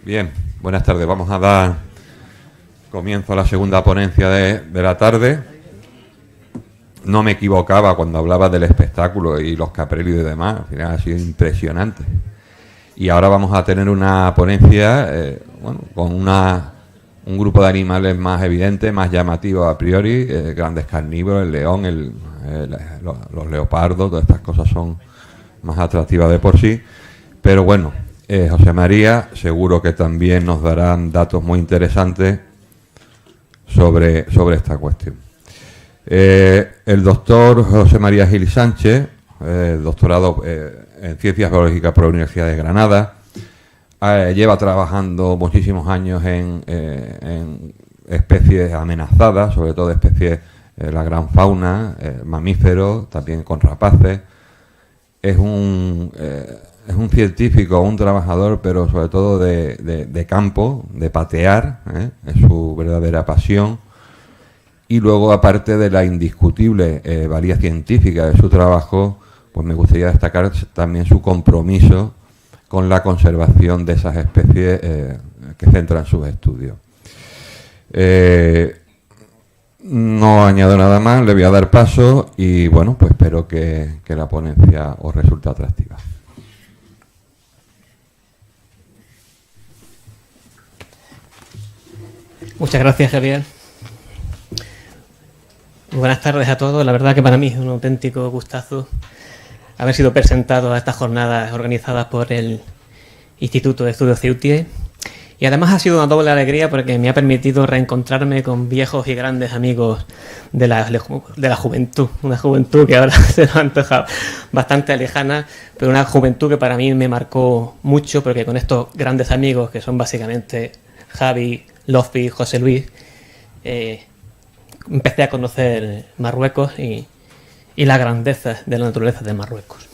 Bien, buenas tardes. Vamos a dar comienzo a la segunda ponencia de la tarde. No me equivocaba cuando hablaba del espectáculo y los Caprelli y demás. Al final ha sido impresionante. Y ahora vamos a tener una ponencia con un grupo de animales más evidentes, más llamativos a priori, grandes carnívoros, el león, los leopardos, todas estas cosas son más atractivas de por sí. Pero bueno, José María seguro que también nos darán datos muy interesantes sobre esta cuestión. El doctor José María Gil Sánchez, doctorado en Ciencias Biológicas por la Universidad de Granada, lleva trabajando muchísimos años en especies amenazadas, sobre todo especies de la gran fauna, mamíferos, también con rapaces. Es un científico, un trabajador, pero sobre todo de campo, de patear, es su verdadera pasión. Y luego, aparte de la indiscutible valía científica de su trabajo, pues me gustaría destacar también su compromiso con la conservación de esas especies que centran sus estudios. No añado nada más, le voy a dar paso y bueno, pues espero que la ponencia os resulte atractiva. Muchas gracias, Javier. Buenas tardes a todos. La verdad que para mí es un auténtico gustazo haber sido presentado a estas jornadas organizadas por el Instituto de Estudios CEUTIE. Y además ha sido una doble alegría porque me ha permitido reencontrarme con viejos y grandes amigos de la juventud. Una juventud que ahora se nos ha antojado bastante lejana, pero una juventud que para mí me marcó mucho porque con estos grandes amigos, que son básicamente Javi, Lofi, José Luis, empecé a conocer Marruecos y la grandeza de la naturaleza de Marruecos.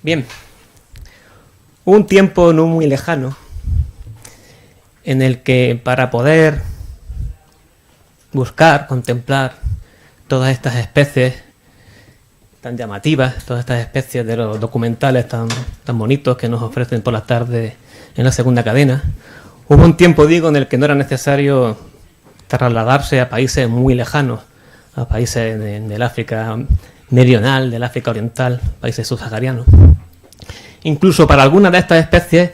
Bien, hubo un tiempo no muy lejano en el que para poder buscar, contemplar todas estas especies tan llamativas, todas estas especies de los documentales tan bonitos que nos ofrecen por las tardes en la segunda cadena, hubo un tiempo, digo, en el que no era necesario trasladarse a países muy lejanos, a países del África meridional, del África oriental, países subsaharianos. Incluso para algunas de estas especies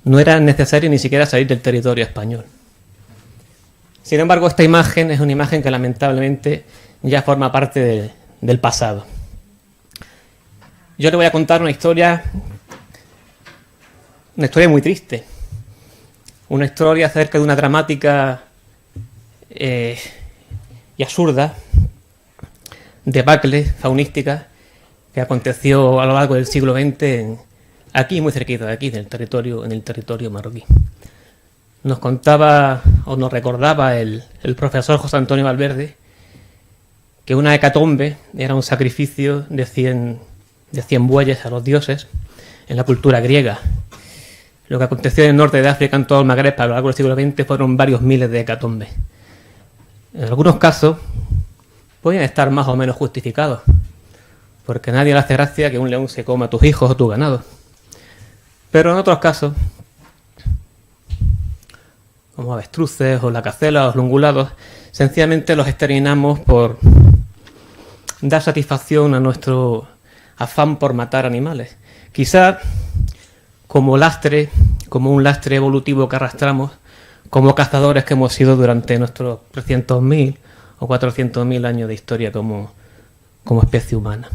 no era necesario ni siquiera salir del territorio español. Sin embargo, esta imagen es una imagen que lamentablemente ya forma parte del pasado. Yo le voy a contar una historia muy triste. Una historia acerca de una dramática y absurda debacle faunística que aconteció a lo largo del siglo XX aquí, muy cerquita de aquí, en el territorio marroquí. Nos contaba o nos recordaba el profesor José Antonio Valverde que una hecatombe era un sacrificio de 100 bueyes a los dioses en la cultura griega. Lo que aconteció en el norte de África, en todo el Magreb, a lo largo del siglo XX, fueron varios miles de hecatombes. En algunos casos pueden estar más o menos justificados, porque a nadie le hace gracia que un león se coma a tus hijos o tu ganado. Pero en otros casos, como avestruces o la cacela o los ungulados, sencillamente los exterminamos por dar satisfacción a nuestro afán por matar animales. Quizá como un lastre evolutivo que arrastramos como cazadores que hemos sido durante nuestros 300.000 o 400.000 años de historia como especie humana.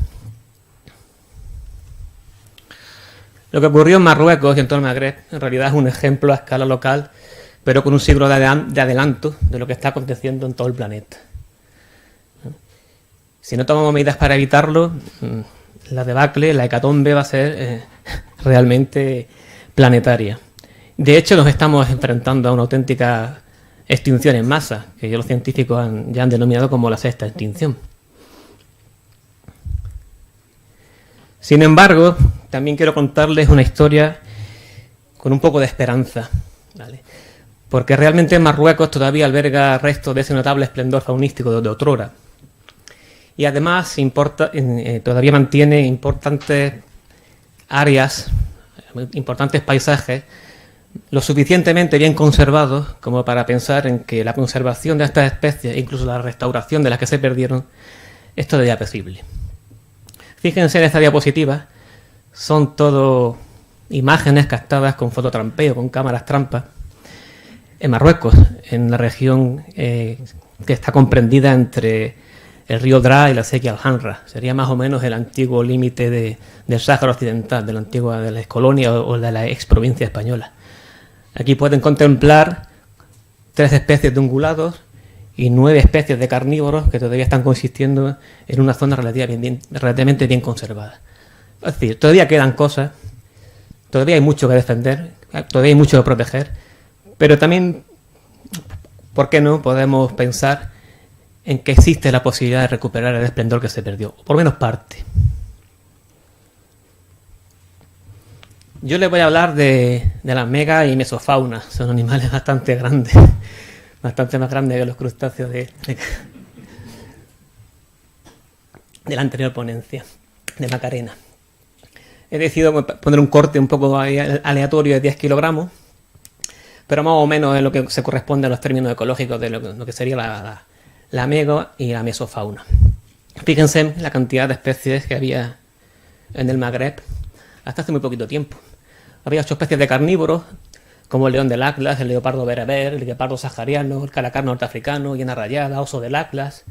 Lo que ocurrió en Marruecos y en todo el Magreb en realidad es un ejemplo a escala local, pero con un siglo de adelanto de lo que está aconteciendo en todo el planeta. Si no tomamos medidas para evitarlo, la debacle, la hecatombe va a ser realmente planetaria. De hecho, nos estamos enfrentando a una auténtica extinción en masa, que los científicos ya han denominado como la sexta extinción. Sin embargo, también quiero contarles una historia con un poco de esperanza, ¿vale? Porque realmente Marruecos todavía alberga restos de ese notable esplendor faunístico de otrora. Y además todavía mantiene importantes áreas, importantes paisajes, lo suficientemente bien conservados como para pensar en que la conservación de estas especies, incluso la restauración de las que se perdieron, es todavía posible. Fíjense en esta diapositiva, son todo imágenes captadas con fototrampeo, con cámaras trampa, en Marruecos, en la región que está comprendida entre el río Dra y la sequía Alhandra. Sería más o menos el antiguo límite del Sáhara Occidental, de la ex colonia o de la ex provincia española. Aquí pueden contemplar 3 especies de ungulados y 9 especies de carnívoros que todavía están coexistiendo en una zona relativamente bien conservada. Es decir, todavía quedan cosas, todavía hay mucho que defender, todavía hay mucho que proteger, pero también, ¿por qué no podemos pensar en que existe la posibilidad de recuperar el esplendor que se perdió, o por lo menos parte? Yo les voy a hablar de la mega y mesofauna. Son animales bastante grandes, bastante más grandes que los crustáceos de la anterior ponencia, de Macarena. He decidido poner un corte un poco aleatorio de 10 kilogramos, pero más o menos es lo que se corresponde a los términos ecológicos de lo que sería la mega y la mesofauna. Fíjense en la cantidad de especies que había en el Magreb hasta hace muy poquito tiempo. Había 8 especies de carnívoros, como el león del Atlas, el leopardo bereber, el guepardo sahariano, el caracal norteafricano, hiena rayada, oso del Atlas,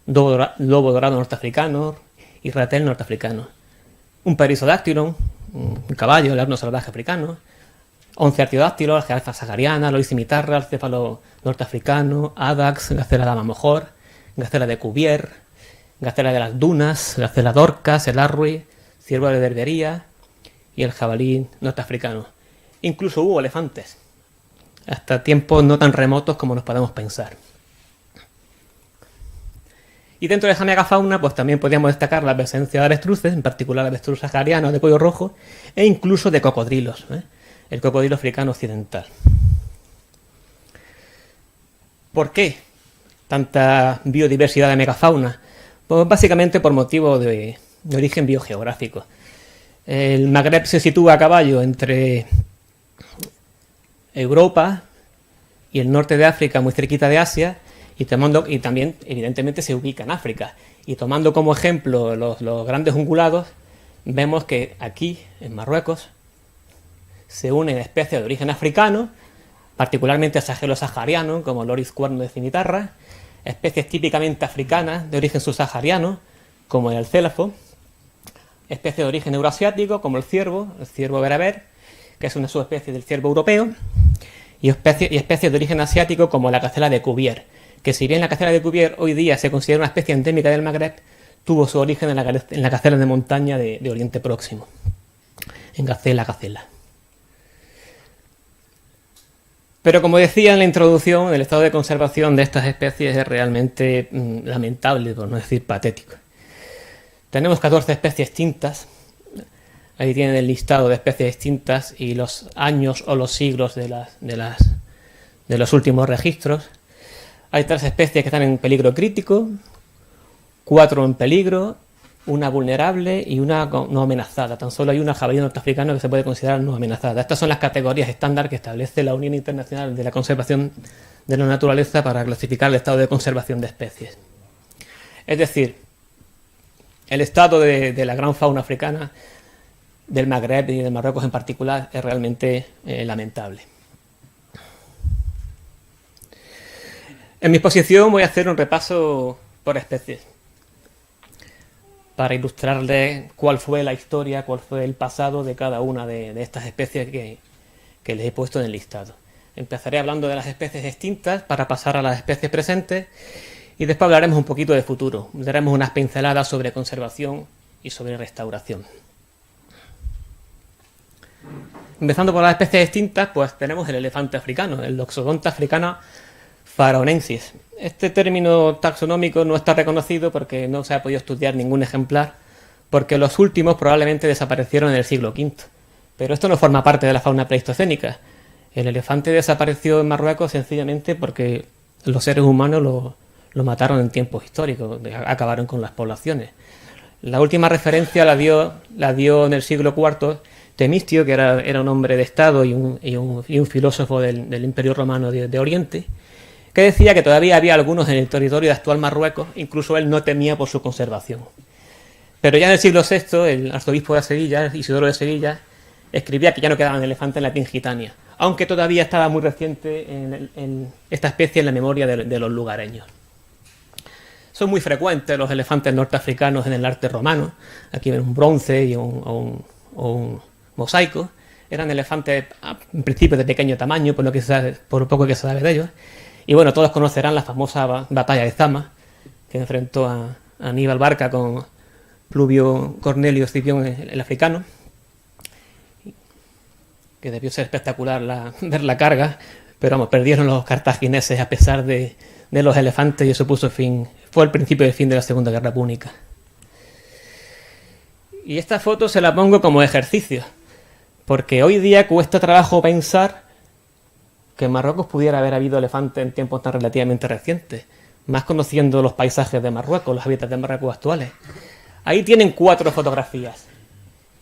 lobo dorado norteafricano y ratel norteafricano. Un perisodáctilo, un caballo, el asno salvaje africano, 11 artiodáctilos, la jirafa sahariana, lois cimitarra, el céfalo norteafricano, adax, gacela dama mojor, gacela de Cuvier, gacela de las dunas, gacela dorcas, el arrui, ciervo de Berbería y el jabalí norteafricano. Incluso hubo elefantes, hasta tiempos no tan remotos como nos podemos pensar. Y dentro de esa megafauna, pues también podríamos destacar la presencia de avestruces, en particular avestruz sahariano de cuello rojo, e incluso de cocodrilos, el cocodrilo africano occidental. ¿Por qué tanta biodiversidad de megafauna? Pues básicamente por motivo de origen biogeográfico. El Magreb se sitúa a caballo entre Europa y el norte de África, muy cerquita de Asia, y también evidentemente se ubica en África. Y tomando como ejemplo los grandes ungulados, vemos que aquí, en Marruecos, se unen especies de origen africano, particularmente sagelo sahariano, como el oryx cuerno de cimitarra, especies típicamente africanas de origen subsahariano, como el alcélafo, especies de origen euroasiático, como el ciervo bereber, que es una subespecie del ciervo europeo, y especies de origen asiático, como la gacela de Cuvier, que si bien la gacela de Cuvier hoy día se considera una especie endémica del Magreb, tuvo su origen en la gacela de montaña de Oriente Próximo, en gacela. Pero como decía en la introducción, el estado de conservación de estas especies es realmente lamentable, por no decir patético. Tenemos 14 especies extintas. Ahí tienen el listado de especies extintas y los años o los siglos de los últimos registros. Hay 3 especies que están en peligro crítico, 4 en peligro, una vulnerable y una no amenazada. Tan solo hay una jabalí norteafricano que se puede considerar no amenazada. Estas son las categorías estándar que establece la Unión Internacional de la Conservación de la Naturaleza para clasificar el estado de conservación de especies. Es decir, el estado de la gran fauna africana, del Magreb y de Marruecos en particular, es realmente lamentable. En mi exposición voy a hacer un repaso por especies, para ilustrarles cuál fue la historia, cuál fue el pasado de cada una de estas especies que les he puesto en el listado. Empezaré hablando de las especies extintas para pasar a las especies presentes y después hablaremos un poquito de futuro. Daremos unas pinceladas sobre conservación y sobre restauración. Empezando por las especies extintas, pues tenemos el elefante africano, el Loxodonta africana pharaonensis. Este término taxonómico no está reconocido porque no se ha podido estudiar ningún ejemplar, porque los últimos probablemente desaparecieron en el siglo V. Pero esto no forma parte de la fauna pleistocénica. El elefante desapareció en Marruecos sencillamente porque los seres humanos lo mataron en tiempos históricos, acabaron con las poblaciones. La última referencia la dio en el siglo IV Temistio, que era un hombre de Estado y un filósofo del Imperio Romano de Oriente, que decía que todavía había algunos en el territorio de actual Marruecos, incluso él no temía por su conservación. Pero ya en el siglo VI, el arzobispo de Sevilla, Isidoro de Sevilla, escribía que ya no quedaban elefantes en la Tingitania, aunque todavía estaba muy reciente en esta especie en la memoria de los lugareños. Son muy frecuentes los elefantes norteafricanos en el arte romano. Aquí ven un bronce y un mosaico. Eran elefantes en principio de pequeño tamaño, por lo poco que se sabe de ellos. Y bueno, todos conocerán la famosa batalla de Zama, que enfrentó a Aníbal Barca con Pluvio Cornelio Escipión el africano, que debió ser espectacular ver la carga, pero vamos, perdieron los cartagineses a pesar de los elefantes, y eso fue el principio del fin de la Segunda Guerra Púnica. Y esta foto se la pongo como ejercicio, porque hoy día cuesta trabajo pensar que en Marruecos pudiera haber habido elefantes en tiempos tan relativamente recientes, más conociendo los paisajes de Marruecos, los hábitats de Marruecos actuales. Ahí tienen 4 fotografías.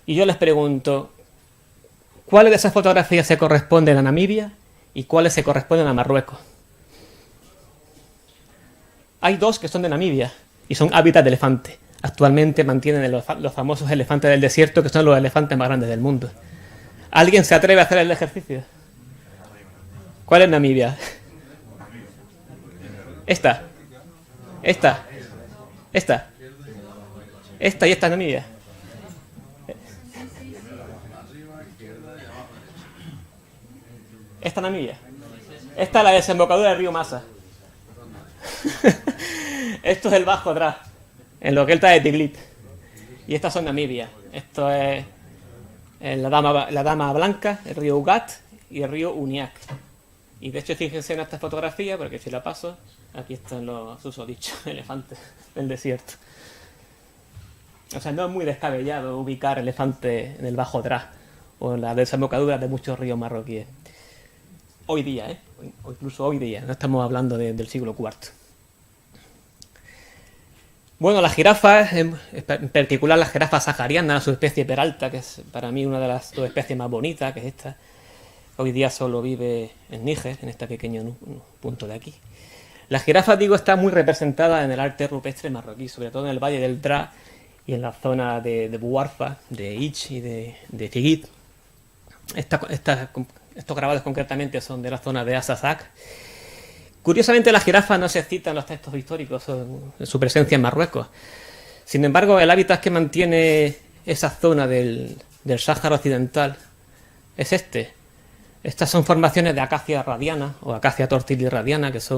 Y yo les pregunto, ¿cuáles de esas fotografías se corresponden a Namibia y cuáles se corresponden a Marruecos? Hay 2 que son de Namibia y son hábitats de elefante. Actualmente mantienen los famosos elefantes del desierto, que son los elefantes más grandes del mundo. ¿Alguien se atreve a hacer el ejercicio? ¿Cuál es Namibia? Esta y esta es Namibia. Esta Namibia. Esta es la desembocadura del río Masa. Esto es el Bajo Dra, en lo que él está de Tiglit. Y estas son Namibia. Esto es la Dama Blanca, el río Ugat y el río Uniac. Y de hecho, fíjense en esta fotografía, porque si la paso, aquí están los susodichos elefantes del desierto. O sea, no es muy descabellado ubicar elefantes en el Bajo Dra o en la desembocadura de muchos ríos marroquíes. Hoy día, o incluso hoy día, no estamos hablando del siglo IV. Bueno, las jirafas, en particular la jirafa sahariana, su especie peralta, que es para mí una de las 2 especies más bonitas, que es esta. Hoy día solo vive en Níger, en este pequeño punto de aquí. La jirafa, digo, está muy representada en el arte rupestre marroquí, sobre todo en el valle del Dra y en la zona de Bouarfa, de Ich y de Tigit. Estos grabados concretamente son de la zona de Asasak. Curiosamente, la jirafa no se cita en los textos históricos en su presencia en Marruecos. Sin embargo, el hábitat que mantiene esa zona del Sáhara Occidental es este. Estas son formaciones de acacia radiana o acacia tortili radiana, que se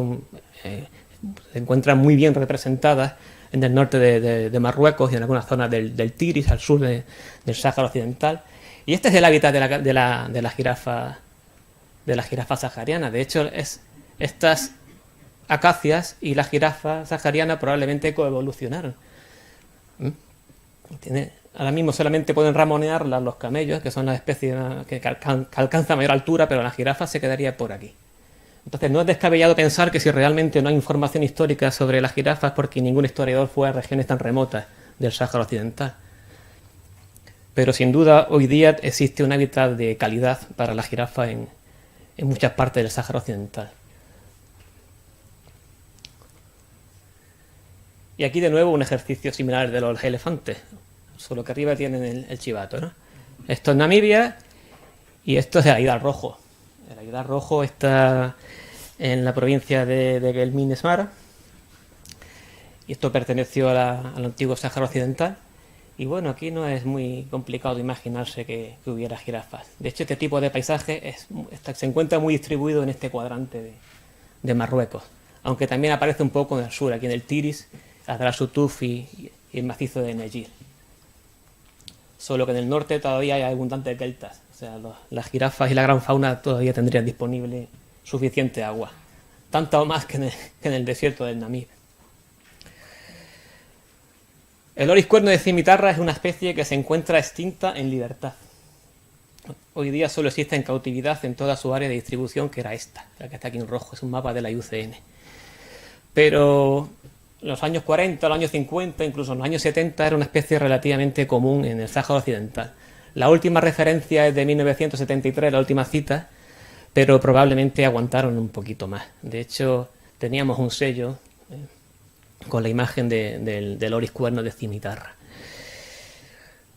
encuentran muy bien representadas en el norte de Marruecos y en algunas zonas del Tigris, al sur del Sáhara Occidental. Y este es el hábitat de la jirafa sahariana. De hecho, estas acacias y la jirafa sahariana probablemente coevolucionaron. Ahora mismo solamente pueden ramonearlas los camellos, que son las especies que alcanzan mayor altura, pero la jirafa se quedaría por aquí. Entonces no es descabellado pensar que si realmente no hay información histórica sobre las jirafas, porque ningún historiador fue a regiones tan remotas del Sáhara Occidental. Pero sin duda hoy día existe un hábitat de calidad para la jirafa en muchas partes del Sáhara Occidental. Y aquí de nuevo un ejercicio similar de los elefantes, solo que arriba tienen el chivato, ¿no? Esto es Namibia y esto es el Aidar Rojo. El Aidar Rojo está en la provincia de Guelmim-Esmara y esto perteneció al antiguo Sáhara Occidental. Y bueno, aquí no es muy complicado imaginarse que hubiera jirafas. De hecho, este tipo de paisaje se encuentra muy distribuido en este cuadrante de Marruecos, aunque también aparece un poco en el sur, aquí en el Tiris, Adrar Sutuf y el macizo de Negir. Solo que en el norte todavía hay abundantes deltas, o sea, las jirafas y la gran fauna todavía tendrían disponible suficiente agua, tanto o más que en el desierto del Namib. El oris cuerno de cimitarra es una especie que se encuentra extinta en libertad. Hoy día solo existe en cautividad en toda su área de distribución, que era esta, la que está aquí en rojo, es un mapa de la IUCN. Pero los años 40, los años 50, incluso en los años 70 era una especie relativamente común en el Sáhara Occidental. La última referencia es de 1973, la última cita, pero probablemente aguantaron un poquito más. De hecho, teníamos un sello con la imagen del oris cuerno de cimitarra.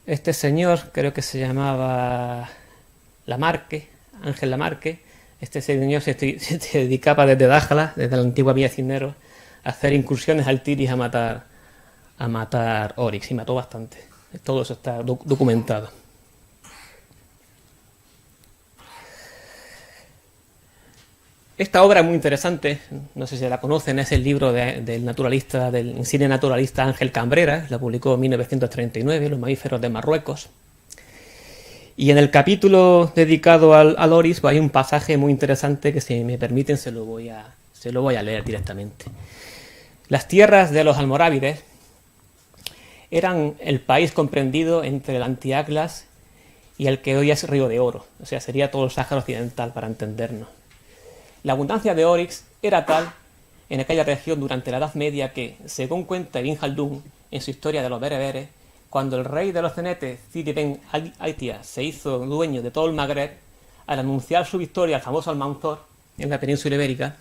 Este señor, creo que se llamaba Lamarque, Ángel Lamarque. Este señor se dedicaba desde Dájala, desde la antigua Villa Cisneros, a hacer incursiones al Tiris a matar oryx, y mató bastante. Todo eso está documentado. Esta obra es muy interesante, no sé si la conocen, es el libro del insigne naturalista Ángel Cambrera, la publicó en 1939, Los mamíferos de Marruecos. Y en el capítulo dedicado al oryx hay un pasaje muy interesante que, si me permiten, se lo voy a leer directamente. Las tierras de los almorávides eran el país comprendido entre el Antiatlas y el que hoy es Río de Oro, o sea, sería todo el Sáhara Occidental para entendernos. La abundancia de oryx era tal en aquella región durante la Edad Media que, según cuenta Ibn Jaldún en su historia de los bereberes, cuando el rey de los cenetes, Sidi Ben Aitia, se hizo dueño de todo el Magreb, al anunciar su victoria al famoso Almanzor en la península ibérica,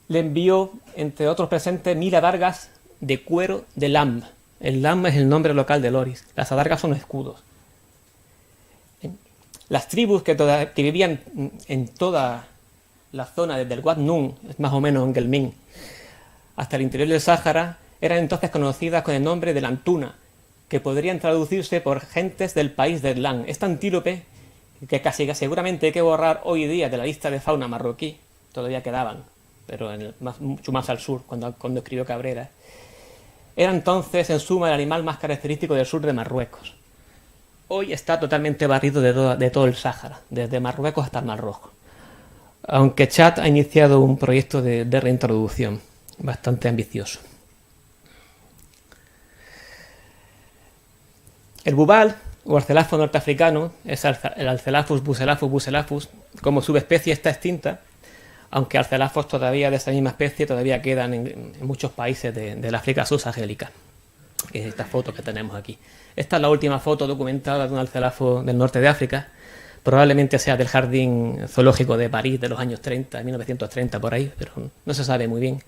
le envió, entre otros presentes, 1000 adargas de cuero de lam. El lam es el nombre local del oryx. Las adargas son escudos. Las tribus que vivían en toda la zona, desde el Wad Nun, más o menos en Gelmin, hasta el interior del Sáhara, eran entonces conocidas con el nombre de Lantuna, que podrían traducirse por gentes del país de Lan. Esta antílope, que casi seguramente hay que borrar hoy día de la lista de fauna marroquí, todavía quedaban, pero mucho más al sur, cuando escribió Cabrera, era entonces en suma el animal más característico del sur de Marruecos. Hoy está totalmente barrido de todo el Sáhara, desde Marruecos hasta el Mar Rojo. Aunque Chad ha iniciado un proyecto de reintroducción bastante ambicioso. El bubal, o arcelafo norteafricano, es el Arcelaphus bucelaphus. Como subespecie está extinta, aunque arcelafos todavía de esa misma especie todavía quedan en muchos países del África subsahariana, que es esta foto que tenemos aquí. Esta es la última foto documentada de un arcelafo del norte de África, probablemente sea del Jardín Zoológico de París de los años 30, 1930 por ahí, pero no se sabe muy bien.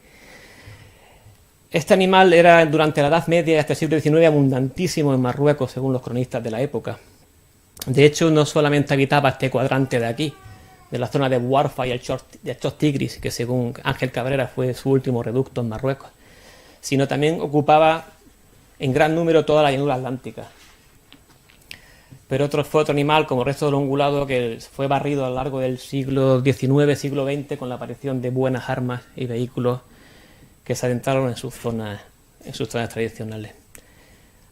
Este animal era durante la Edad Media y hasta el siglo XIX abundantísimo en Marruecos, según los cronistas de la época. De hecho, no solamente habitaba este cuadrante de aquí, de la zona de Warfa y el Chott Tigris, que según Ángel Cabrera fue su último reducto en Marruecos, sino también ocupaba en gran número toda la llanura atlántica. Pero fue otro animal, como el resto del ungulado, que fue barrido a lo largo del siglo XIX, siglo XX, con la aparición de buenas armas y vehículos que se adentraron en sus zonas tradicionales,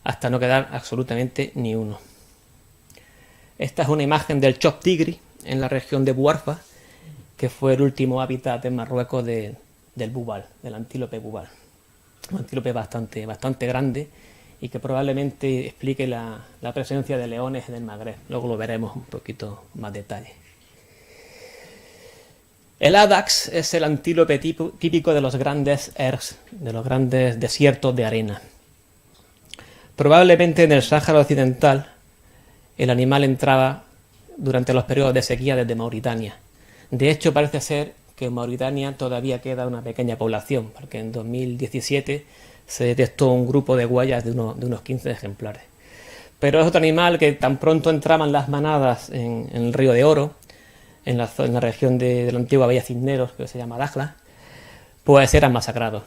hasta no quedar absolutamente ni uno. Esta es una imagen del Chott Tigris en la región de Buarfa, que fue el último hábitat en Marruecos del bubal, del antílope bubal. Un antílope bastante grande y que probablemente explique la presencia de leones en el Magreb. Luego lo veremos un poquito más detalle. El Adax es el antílope típico de los grandes ergs, de los grandes desiertos de arena. Probablemente en el Sáhara Occidental el animal entraba durante los periodos de sequía desde Mauritania. De hecho, parece ser que en Mauritania todavía queda una pequeña población, porque en 2017 se detectó un grupo de huellas de unos 15 ejemplares. Pero es otro animal que tan pronto entraban las manadas en el Río de Oro, en la región de la antigua Villa Cisneros, que se llama Dakhla, pues eran masacrados.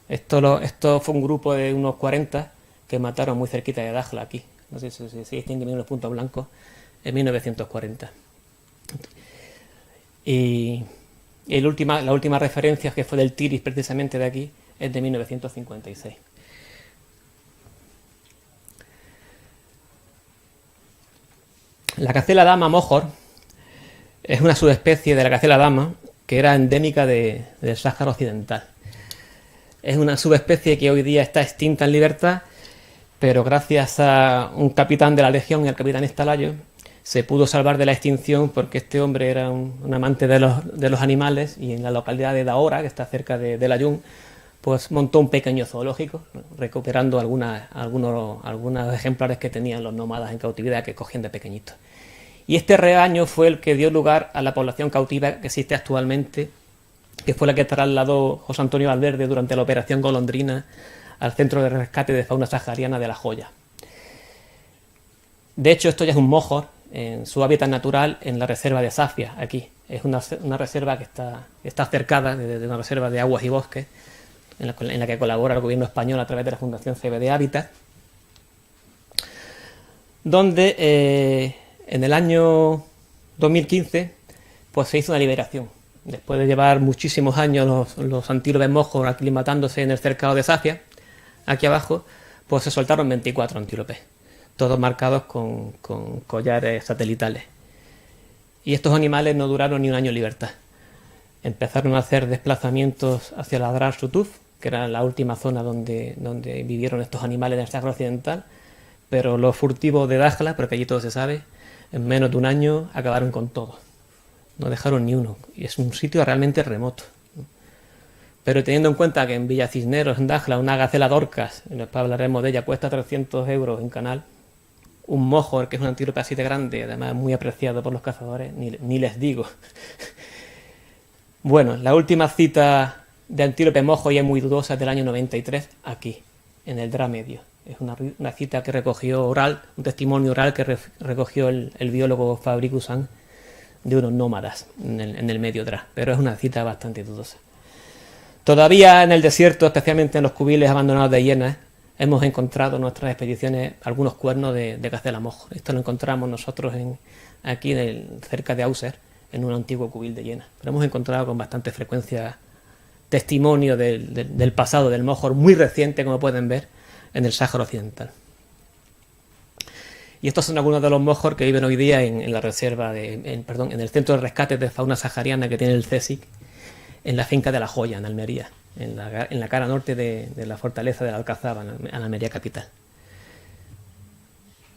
Esto fue un grupo de unos 40 que mataron muy cerquita de Dakhla, aquí. No sé si se distinguen bien los puntos blancos, en 1940. Y la última referencia, que fue del Tiris, precisamente de aquí, es de 1956. La gacela dama mohor es una subespecie de la gacela dama que era endémica del Sáhara Occidental. Es una subespecie que hoy día está extinta en libertad, pero gracias a un capitán de la Legión, el capitán Estalayo, se pudo salvar de la extinción porque este hombre era un amante de los animales, y en la localidad de Daora, que está cerca de Layún, pues montó un pequeño zoológico, recuperando algunos ejemplares que tenían los nómadas en cautividad que cogían de pequeñitos. Y este rebaño fue el que dio lugar a la población cautiva que existe actualmente, que fue la que trasladó José Antonio Valverde durante la Operación Golondrina al Centro de Rescate de Fauna Sahariana de La Joya. De hecho, esto ya es un mójor en su hábitat natural en la reserva de Safia, aquí. Es una reserva que está cercada de una reserva de aguas y bosques, en la que colabora el gobierno español a través de la Fundación CBD Hábitat, donde en el año 2015 pues se hizo una liberación. Después de llevar muchísimos años los antílopes mojos aclimatándose en el cercado de Safia, aquí abajo, pues se soltaron 24 antílopes, todos marcados con collares satelitales. Y estos animales no duraron ni un año en libertad. Empezaron a hacer desplazamientos hacia la Dar Sutuf, que era la última zona donde vivieron estos animales en el Sáhara Occidental, pero los furtivos de Dakhla, porque allí todo se sabe, en menos de un año acabaron con todo. No dejaron ni uno. Y es un sitio realmente remoto. Pero teniendo en cuenta que en Villa Cisneros, en Dakhla, una gacela Dorcas, y después hablaremos de ella, cuesta 300 euros en canal, un mohor, que es un antílope así de grande, además muy apreciado por los cazadores, ni les digo. Bueno, la última cita de antílope mojo ya es muy dudosa, es del año 93, aquí, en el Dra Medio. Es una cita que recogió oral, un testimonio oral que recogió el biólogo Fabrice Ussan de unos nómadas en el medio Dra, pero es una cita bastante dudosa. Todavía en el desierto, especialmente en los cubiles abandonados de hienas, hemos encontrado en nuestras expediciones algunos cuernos de gacela mojo. Esto lo encontramos nosotros aquí cerca de Auxerre, en un antiguo cubil de hienas. Pero hemos encontrado con bastante frecuencia testimonio del pasado del mohor, muy reciente, como pueden ver, en el Sáhara Occidental. Y estos son algunos de los mohor que viven hoy día en la reserva, en el Centro de Rescate de Fauna Sahariana que tiene el CSIC, en la finca de La Joya, en Almería, en la cara norte de la fortaleza de la Alcazaba, en Almería capital.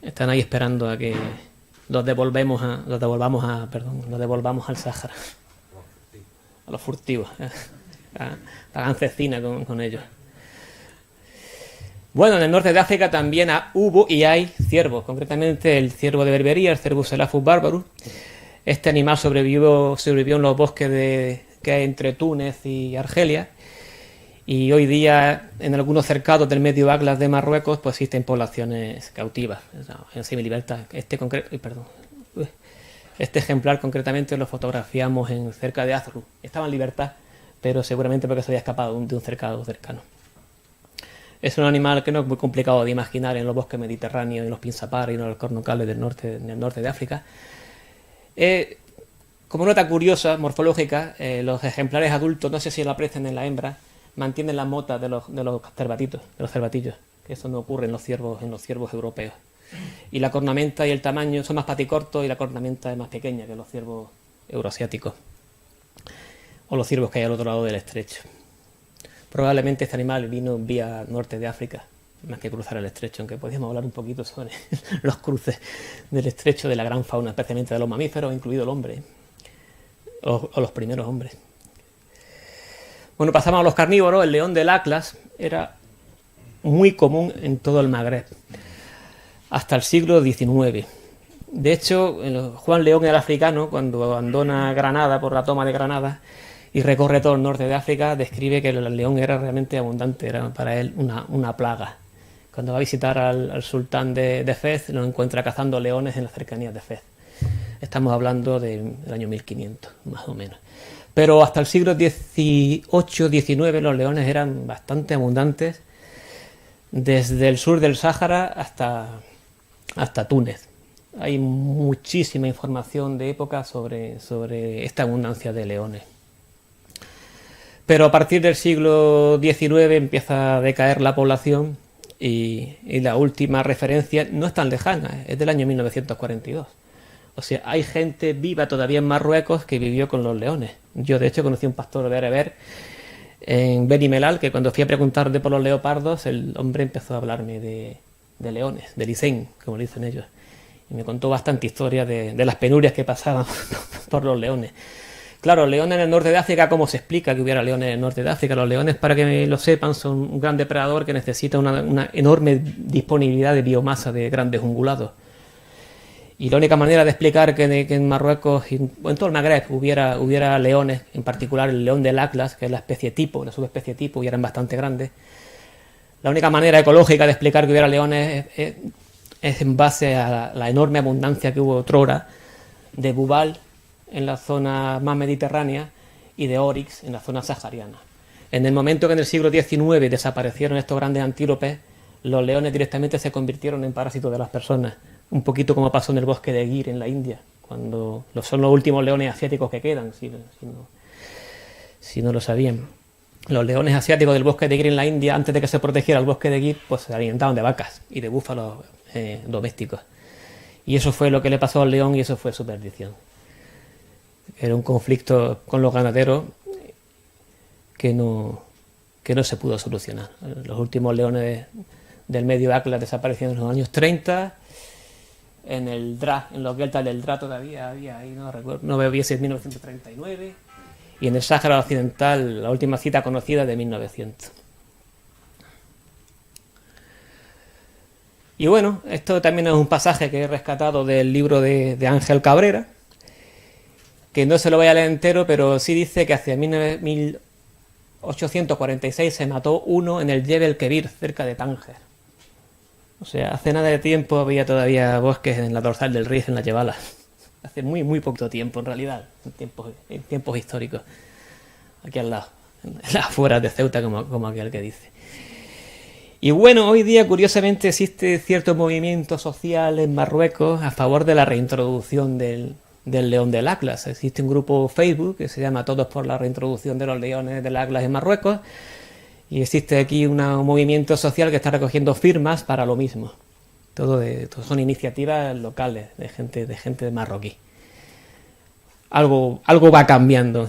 Están ahí esperando a que los devolvamos al Sáhara, a los furtivos, hagan cecina con ellos. Bueno, en el norte de África también hubo y hay ciervos, concretamente el ciervo de Berbería, el Cervus elaphus barbarus. Este animal sobrevivió en los bosques que hay entre Túnez y Argelia, y hoy día en algunos cercados del medio Atlas de Marruecos pues existen poblaciones cautivas en semilibertad. Este ejemplar concretamente lo fotografiamos cerca de Azru. Estaba en libertad, pero seguramente porque se había escapado de un cercado cercano. Es un animal que no es muy complicado de imaginar en los bosques mediterráneos, en los pinzapares y en los cornucales del norte de África. Como nota curiosa, morfológica, los ejemplares adultos, no sé si lo aprecian en la hembra, mantienen las motas de los cervatillos, que eso no ocurre en los ciervos europeos. Y la cornamenta y el tamaño son más paticortos y la cornamenta es más pequeña que los ciervos euroasiáticos o los ciervos que hay al otro lado del estrecho. Probablemente este animal vino vía norte de África, más que cruzar el estrecho, aunque podríamos hablar un poquito sobre los cruces del estrecho de la gran fauna, especialmente de los mamíferos, incluido el hombre, o los primeros hombres. Bueno, pasamos a los carnívoros. El león del Atlas era muy común en todo el Magreb, hasta el siglo XIX. De hecho, Juan León, el africano, cuando abandona Granada por la toma de Granada y recorre todo el norte de África, describe que el león era realmente abundante, era para él una plaga. Cuando va a visitar al sultán de Fez, lo encuentra cazando leones en las cercanías de Fez. Estamos hablando del año 1500, más o menos. Pero hasta el siglo XVIII-XIX los leones eran bastante abundantes, desde el sur del Sáhara hasta Túnez. Hay muchísima información de época sobre esta abundancia de leones. Pero a partir del siglo XIX empieza a decaer la población y la última referencia no es tan lejana, es del año 1942. O sea, hay gente viva todavía en Marruecos que vivió con los leones. Yo, de hecho, conocí a un pastor bereber en Beni Mellal, que cuando fui a preguntarle por los leopardos, el hombre empezó a hablarme de leones, de licén, como le dicen ellos. Y me contó bastante historia de las penurias que pasaban por los leones. Claro, leones en el norte de África, ¿cómo se explica que hubiera leones en el norte de África? Los leones, para que lo sepan, son un gran depredador que necesita una enorme disponibilidad de biomasa de grandes ungulados. Y la única manera de explicar que en Marruecos y en todo el Magreb hubiera leones, en particular el león del Atlas, que es la especie tipo, la subespecie tipo, y eran bastante grandes, la única manera ecológica de explicar que hubiera leones es en base a la enorme abundancia que hubo otrora de bubal en la zona más mediterránea y de oryx en la zona sahariana. En el momento que en el siglo XIX desaparecieron estos grandes antílopes, los leones directamente se convirtieron en parásitos de las personas, un poquito como pasó en el bosque de Gir en la India, cuando son los últimos leones asiáticos que quedan, si no lo sabían. Los leones asiáticos del bosque de Gir en la India, antes de que se protegiera el bosque de Gir, pues se alimentaban de vacas y de búfalos domésticos. Y eso fue lo que le pasó al león y eso fue su perdición. Era un conflicto con los ganaderos que no se pudo solucionar. Los últimos leones del medio Atlas desaparecieron en los años 30. En el Dra, en los deltas del Dra todavía había, ahí no recuerdo, no veo bien si es 1939. Y en el Sáhara Occidental, la última cita conocida de 1900. Y bueno, esto también es un pasaje que he rescatado del libro de Ángel Cabrera, que no se lo voy a leer entero, pero sí dice que hacia 1846 se mató uno en el Jebel Kebir, cerca de Tánger. O sea, hace nada de tiempo había todavía bosques en la dorsal del Rif, en la Yebala. Hace muy, muy poquito tiempo, en realidad, en tiempos históricos. Aquí al lado, en las afueras de Ceuta, como aquel que dice. Y bueno, hoy día, curiosamente, existe cierto movimiento social en Marruecos a favor de la reintroducción del león del Atlas. Existe un grupo Facebook que se llama Todos por la reintroducción de los leones del Atlas en Marruecos. Y existe aquí un movimiento social que está recogiendo firmas para lo mismo. Todo son iniciativas locales de gente marroquí. Algo va cambiando,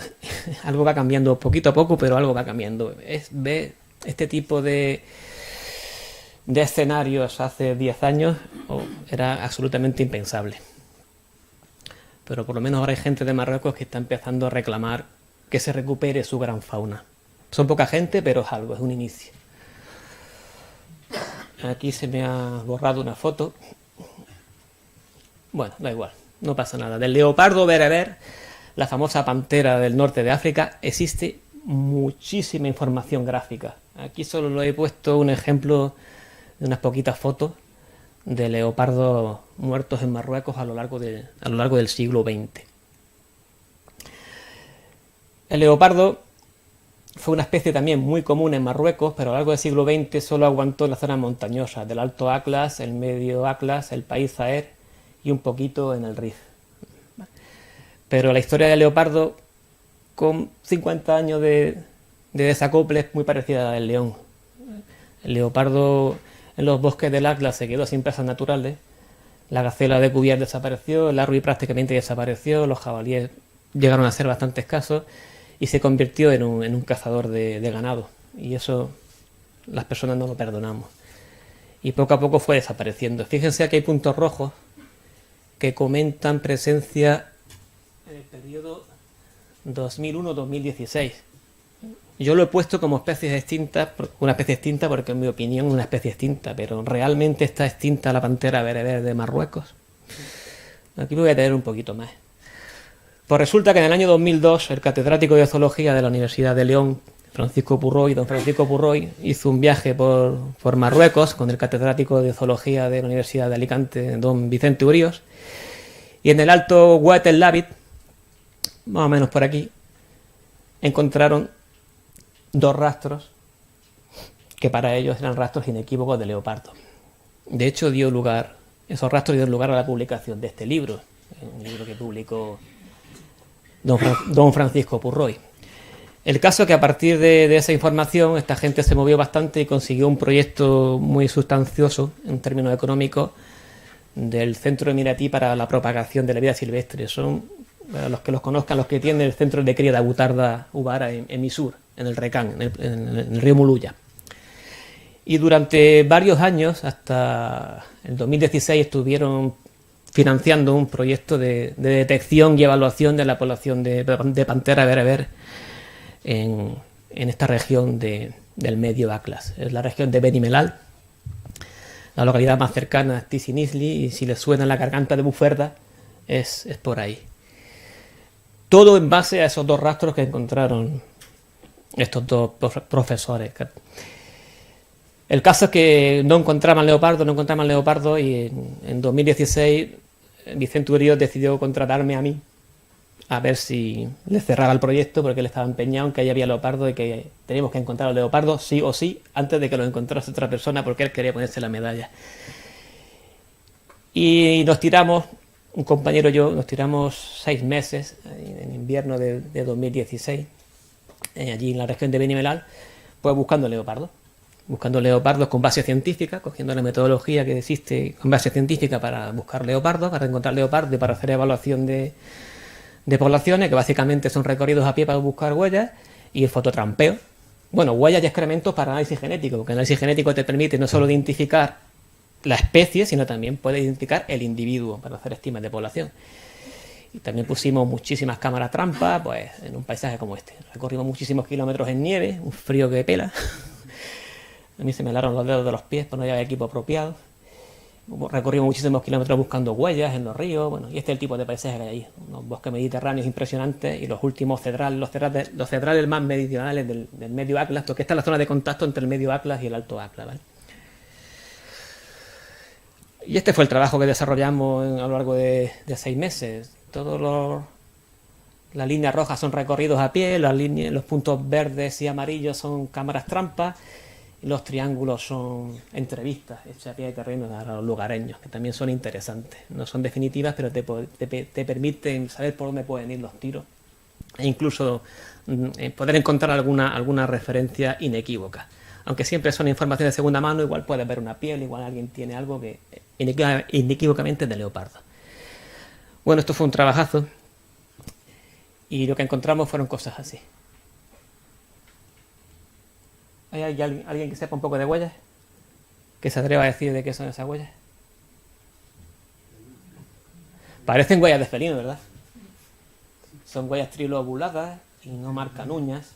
algo va cambiando poquito a poco, pero algo va cambiando. Este tipo de escenarios hace 10 años era absolutamente impensable. Pero por lo menos ahora hay gente de Marruecos que está empezando a reclamar que se recupere su gran fauna. Son poca gente, pero es algo, es un inicio. Aquí se me ha borrado una foto. Bueno, da igual, no pasa nada. Del leopardo bereber, la famosa pantera del norte de África, existe muchísima información gráfica. Aquí solo lo he puesto un ejemplo de unas poquitas fotos de leopardos muertos en Marruecos a lo largo del siglo XX. El leopardo fue una especie también muy común en Marruecos, pero a lo largo del siglo XX solo aguantó en las zonas montañosas del Alto Atlas, el Medio Atlas, el país Zaher y un poquito en el Rif. Pero la historia del leopardo, con 50 años de desacople, es muy parecida a la del león. El leopardo en los bosques del Atlas se quedó sin presas naturales, la gacela de Cuvier desapareció, el arruí prácticamente desapareció, los jabalíes llegaron a ser bastante escasos, y se convirtió en un cazador de ganado. Y eso las personas no lo perdonamos. Y poco a poco fue desapareciendo. Fíjense que hay puntos rojos que comentan presencia en el periodo 2001-2016. Yo lo he puesto como especies extintas, una especie extinta porque en mi opinión es una especie extinta, pero ¿realmente está extinta la pantera bereber de Marruecos? Aquí me voy a tener un poquito más. Pues resulta que en el año 2002 el catedrático de zoología de la Universidad de León, don Francisco Purroy, hizo un viaje por Marruecos con el catedrático de zoología de la Universidad de Alicante, don Vicente Uríos, y en el Alto Oued El Labit, más o menos por aquí, encontraron 2 rastros que para ellos eran rastros inequívocos de leopardo. De hecho, esos rastros dieron lugar a la publicación de este libro, un libro que publicó don Francisco Purroy. El caso es que a partir de esa información esta gente se movió bastante y consiguió un proyecto muy sustancioso en términos económicos del Centro Emiratí para la Propagación de la Vida Silvestre. Son, para los que los conozcan, los que tienen el centro de cría de Abutarda Ubara en Misur, en el Recán, en el río Muluya. Y durante varios años, hasta el 2016, estuvieron financiando un proyecto de detección y evaluación de la población de pantera bereber en esta región del Medio Atlas. Es la región de Beni Mellal. La localidad más cercana es Tizi-Nizli, y si les suena la garganta de Buferda, es por ahí. Todo en base a esos dos rastros que encontraron estos dos profesores. El caso es que no encontraban leopardo, y en 2016 Vicente Urío decidió contratarme a mí a ver si le cerraba el proyecto, porque él estaba empeñado en que ahí había leopardo y que teníamos que encontrar los leopardos sí o sí antes de que los encontrase otra persona, porque él quería ponerse la medalla. Y nos tiramos, un compañero y yo, nos tiramos 6 meses en invierno de 2016, allí en la región de Beni Mellal, pues buscando leopardos con base científica, cogiendo la metodología que existe con base científica para buscar leopardos, para encontrar leopardos y para hacer evaluación de poblaciones, que básicamente son recorridos a pie para buscar huellas, y el fototrampeo. Bueno, huellas y excrementos para análisis genético, porque el análisis genético te permite no solo identificar la especie, sino también puede identificar el individuo para hacer estimas de población. Y también pusimos muchísimas cámaras trampa, pues en un paisaje como este. Recorrimos muchísimos kilómetros en nieve, un frío que pela. A mí se me helaron los dedos de los pies, pues no había equipo apropiado. Recorrimos muchísimos kilómetros buscando huellas en los ríos, bueno, y este es el tipo de paisaje que hay ahí, unos bosques mediterráneos impresionantes, y los últimos cedrales, los cedrales más meridionales del Medio Atlas, porque esta es la zona de contacto entre el Medio Atlas y el Alto Atlas, ¿vale? Y este fue el trabajo que desarrollamos a lo largo de 6 meses. Las líneas rojas son recorridos a pie, los puntos verdes y amarillos son cámaras trampas, y los triángulos son entrevistas hechas a pie de terreno a los lugareños, que también son interesantes. No son definitivas, pero te permiten saber por dónde pueden ir los tiros, e incluso poder encontrar alguna referencia inequívoca. Aunque siempre son informaciones de segunda mano, igual puedes ver una piel, igual alguien tiene algo que inequívocamente es de leopardo. Bueno, esto fue un trabajazo, y lo que encontramos fueron cosas así. ¿Hay alguien que sepa un poco de huellas? ¿Que se atreva a decir de qué son esas huellas? Parecen huellas de felino, ¿verdad? Son huellas trilobuladas y no marcan uñas.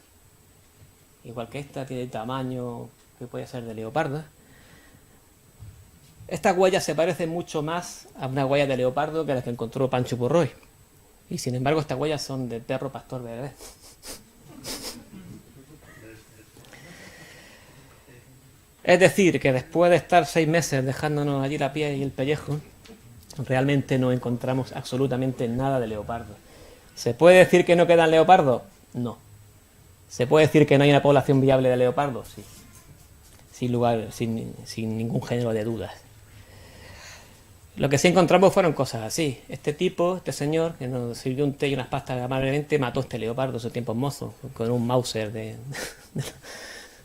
Igual que esta, tiene el tamaño que puede ser de leopardo. Estas huellas se parecen mucho más a una huella de leopardo que las que encontró Pancho Purroy. Y sin embargo, estas huellas son de perro pastor bereber. Es decir, que después de estar 6 meses dejándonos allí la piel y el pellejo, realmente no encontramos absolutamente nada de leopardo. ¿Se puede decir que no quedan leopardos? No. ¿Se puede decir que no hay una población viable de leopardos? Sí. Sin ningún género de dudas. Lo que sí encontramos fueron cosas así. Este señor, que nos sirvió un té y unas pastas amablemente, mató a este leopardo en sus tiempos mozos, con un Mauser de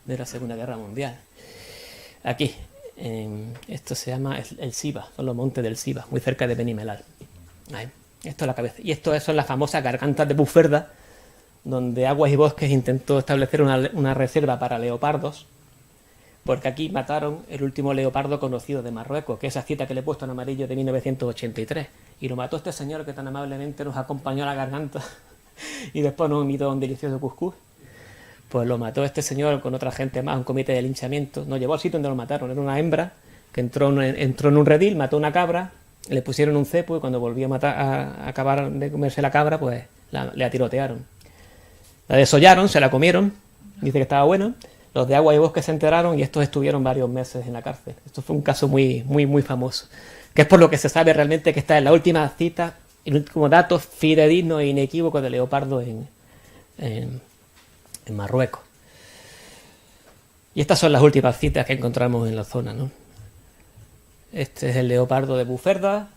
la Segunda Guerra Mundial. Aquí, esto se llama el Siva, son los montes del Siva, muy cerca de Beni Mellal. Ahí, esto es la cabeza. Y esto son las famosas gargantas de Buferda, donde Aguas y Bosques intentó establecer una reserva para leopardos, porque aquí mataron el último leopardo conocido de Marruecos, que es esa cita que le he puesto en amarillo de 1983, y lo mató este señor que tan amablemente nos acompañó a la garganta y después nos invitó a un delicioso cuscús. Pues lo mató este señor con otra gente más, un comité de linchamiento. Nos llevó al sitio donde lo mataron. Era una hembra que entró en un redil, mató una cabra, le pusieron un cepo, y cuando volvió a acabar de comerse la cabra, pues le atirotearon. La desollaron, se la comieron, dice que estaba bueno. Los de Agua y Bosque se enteraron, y estos estuvieron varios meses en la cárcel. Esto fue un caso muy, muy, muy famoso, que es por lo que se sabe realmente que está en la última cita, el último dato fidedigno e inequívoco de leopardo en Marruecos. Y estas son las últimas citas que encontramos en la zona, ¿no? Este es el leopardo de Buferda,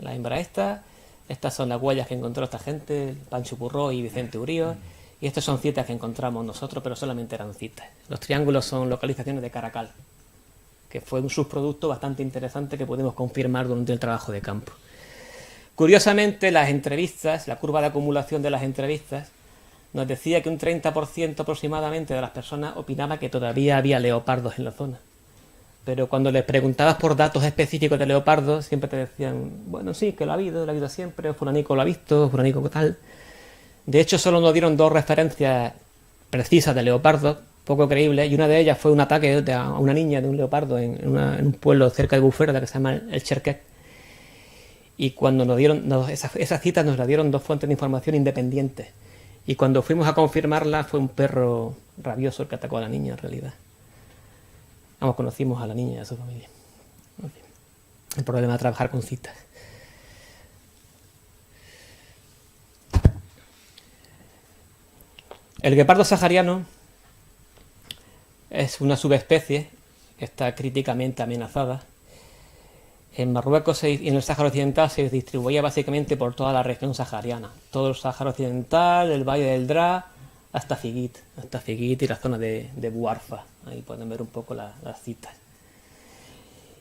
la hembra esta. Estas son las huellas que encontró esta gente, Pancho Purroy y Vicente Urío. Y estas son citas que encontramos nosotros, pero solamente eran citas. Los triángulos son localizaciones de Caracal, que fue un subproducto bastante interesante que pudimos confirmar durante el trabajo de campo. Curiosamente, las entrevistas, la curva de acumulación de las entrevistas, nos decía que un 30% aproximadamente de las personas opinaba que todavía había leopardos en la zona. Pero cuando les preguntabas por datos específicos de leopardos, siempre te decían, bueno, sí, que lo ha habido siempre, fulanico lo ha visto, fulanico tal. De hecho, solo nos dieron 2 referencias precisas de leopardos, poco creíbles, y una de ellas fue un ataque a una niña de un leopardo en un pueblo cerca de Bufera, que se llama el Cherkec. Y cuando nos dieron esas citas, nos la dieron 2 fuentes de información independientes. Y cuando fuimos a confirmarla, fue un perro rabioso el que atacó a la niña, en realidad. Vamos, conocimos a la niña y a su familia. En fin, el problema de trabajar con citas. El guepardo sahariano es una subespecie que está críticamente amenazada. En Marruecos y en el Sáhara Occidental se distribuía básicamente por toda la región sahariana. Todo el Sáhara Occidental, el Valle del Dra, hasta Figuit y la zona de Buarfa. Ahí pueden ver un poco las citas.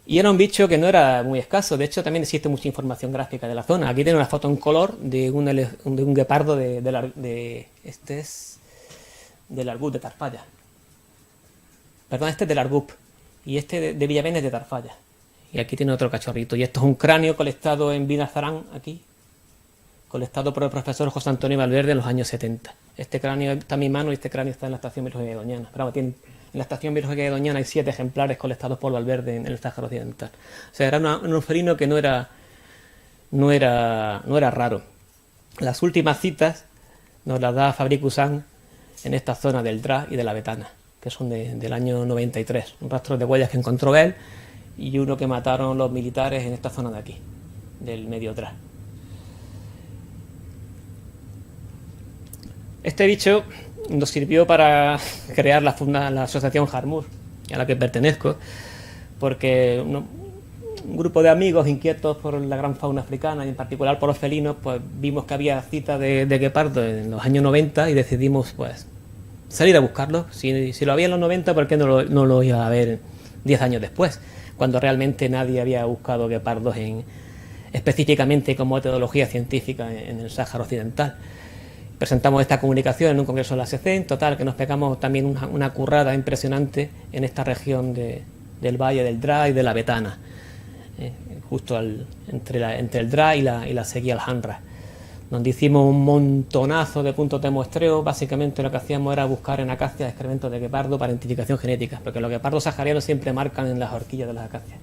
Y era un bicho que no era muy escaso. De hecho, también existe mucha información gráfica de la zona. Aquí tiene una foto en color de un guepardo este es del Argup de Tarfaya. Perdón, este es del Argup. Y este de Villavén es de Tarfaya. Y aquí tiene otro cachorrito. Y esto es un cráneo colectado en Binazarán, aquí. Colectado por el profesor José Antonio Valverde en los años 70. Este cráneo está en mi mano y este cráneo está en la estación biológica de Doñana. Pero vamos, en la estación biológica de Doñana hay 7 ejemplares colectados por Valverde en el Sáhara Occidental. O sea, era un felino que no era raro. Las últimas citas nos las da Fabricusán en esta zona del Dra y de la Betana, que son del año 93. Un rastro de huellas que encontró él y uno que mataron los militares en esta zona de aquí, del medio Dra. Este bicho nos sirvió para crear la asociación Jarmur, a la que pertenezco, porque un grupo de amigos inquietos por la gran fauna africana y en particular por los felinos, pues vimos que había citas de guepardo en los años 90 y decidimos pues salir a buscarlo. Si lo había en los 90, ¿por qué no lo iba a ver 10 años después? Cuando realmente nadie había buscado guepardos específicamente como metodología científica en el Sáhara Occidental. Presentamos esta comunicación en un congreso de la SECEN, total, que nos pegamos también una currada impresionante en esta región del Valle del Dra y de la Betana, justo entre el Dra y la Seguí Alhandra, donde hicimos un montonazo de puntos de muestreo. Básicamente lo que hacíamos era buscar en acacias excrementos de guepardo para identificación genética, porque los guepardos saharianos siempre marcan en las horquillas de las acacias.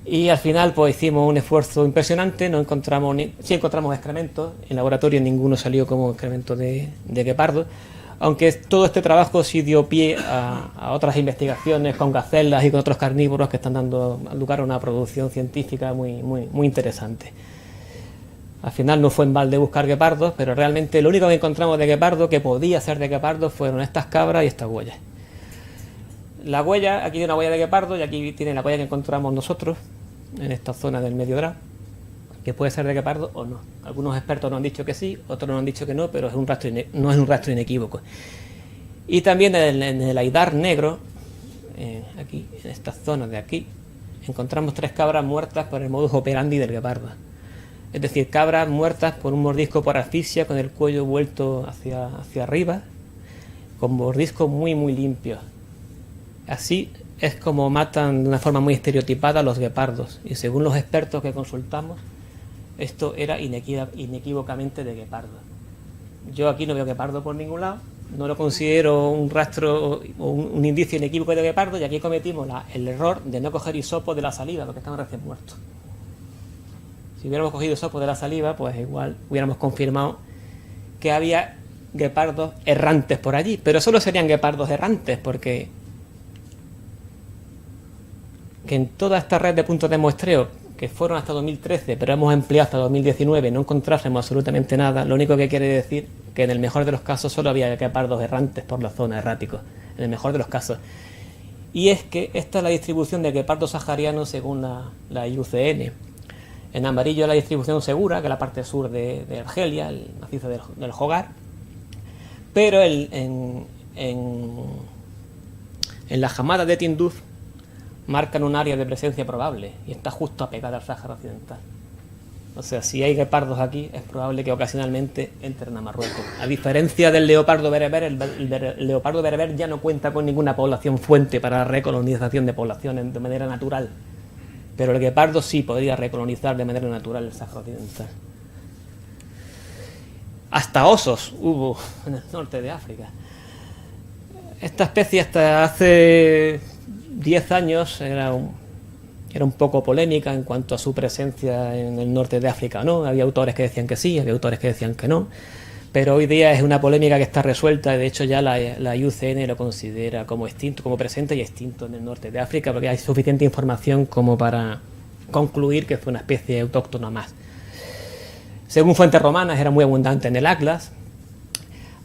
Y al final pues hicimos un esfuerzo impresionante, sí encontramos excrementos, en laboratorio ninguno salió como excremento de guepardo, aunque todo este trabajo sí dio pie a otras investigaciones con gacelas y con otros carnívoros que están dando lugar a una producción científica muy interesante. Al final no fue en balde buscar guepardos, pero realmente lo único que encontramos de guepardo, que podía ser de guepardo, fueron estas cabras y estas huellas. La huella, aquí hay una huella de guepardo y aquí tiene la huella que encontramos nosotros en esta zona del medio Dra, que puede ser de guepardo o no. Algunos expertos nos han dicho que sí, otros nos han dicho que no, pero no es un rastro inequívoco. Y también en el Aidar negro, aquí, en esta zona de aquí, encontramos 3 cabras muertas por el modus operandi del guepardo. Es decir, cabras muertas por un mordisco por asfixia, con el cuello vuelto hacia arriba, con mordiscos muy limpios. Así es como matan de una forma muy estereotipada a los guepardos, y según los expertos que consultamos, esto era inequívocamente de guepardo. Yo aquí no veo guepardo por ningún lado, no lo considero un rastro o un indicio inequívoco de guepardo, y aquí cometimos el error de no coger hisopos de la saliva, porque estaban recién muertos. Si hubiéramos cogido hisopos de la saliva, pues igual hubiéramos confirmado que había guepardos errantes por allí, pero solo serían guepardos errantes, porque que en toda esta red de puntos de muestreo, que fueron hasta 2013, pero hemos empleado hasta 2019, no encontrásemos absolutamente nada, lo único que quiere decir que en el mejor de los casos solo había guepardos errantes por la zona, erráticos, en el mejor de los casos. Y es que esta es la distribución de guepardos saharianos según la IUCN. En amarillo la distribución segura, que es la parte sur de Argelia, el macizo del Hogar, pero en la jamada de Tinduf marcan un área de presencia probable y está justo apegada al Sáhara Occidental. O sea, si hay guepardos aquí, es probable que ocasionalmente entren a Marruecos. A diferencia del leopardo bereber, el leopardo bereber ya no cuenta con ninguna población fuente para la recolonización de poblaciones de manera natural. Pero el guepardo sí podría recolonizar de manera natural el Sáhara Occidental. Hasta osos hubo en el norte de África. Esta especie hasta hace 10 años era un poco polémica en cuanto a su presencia en el norte de África, ¿no? Había autores que decían que sí, había autores que decían que no, pero hoy día es una polémica que está resuelta. De hecho ya la IUCN lo considera como extinto, como presente y extinto en el norte de África, porque hay suficiente información como para concluir que fue una especie autóctona más. Según fuentes romanas era muy abundante en el Atlas,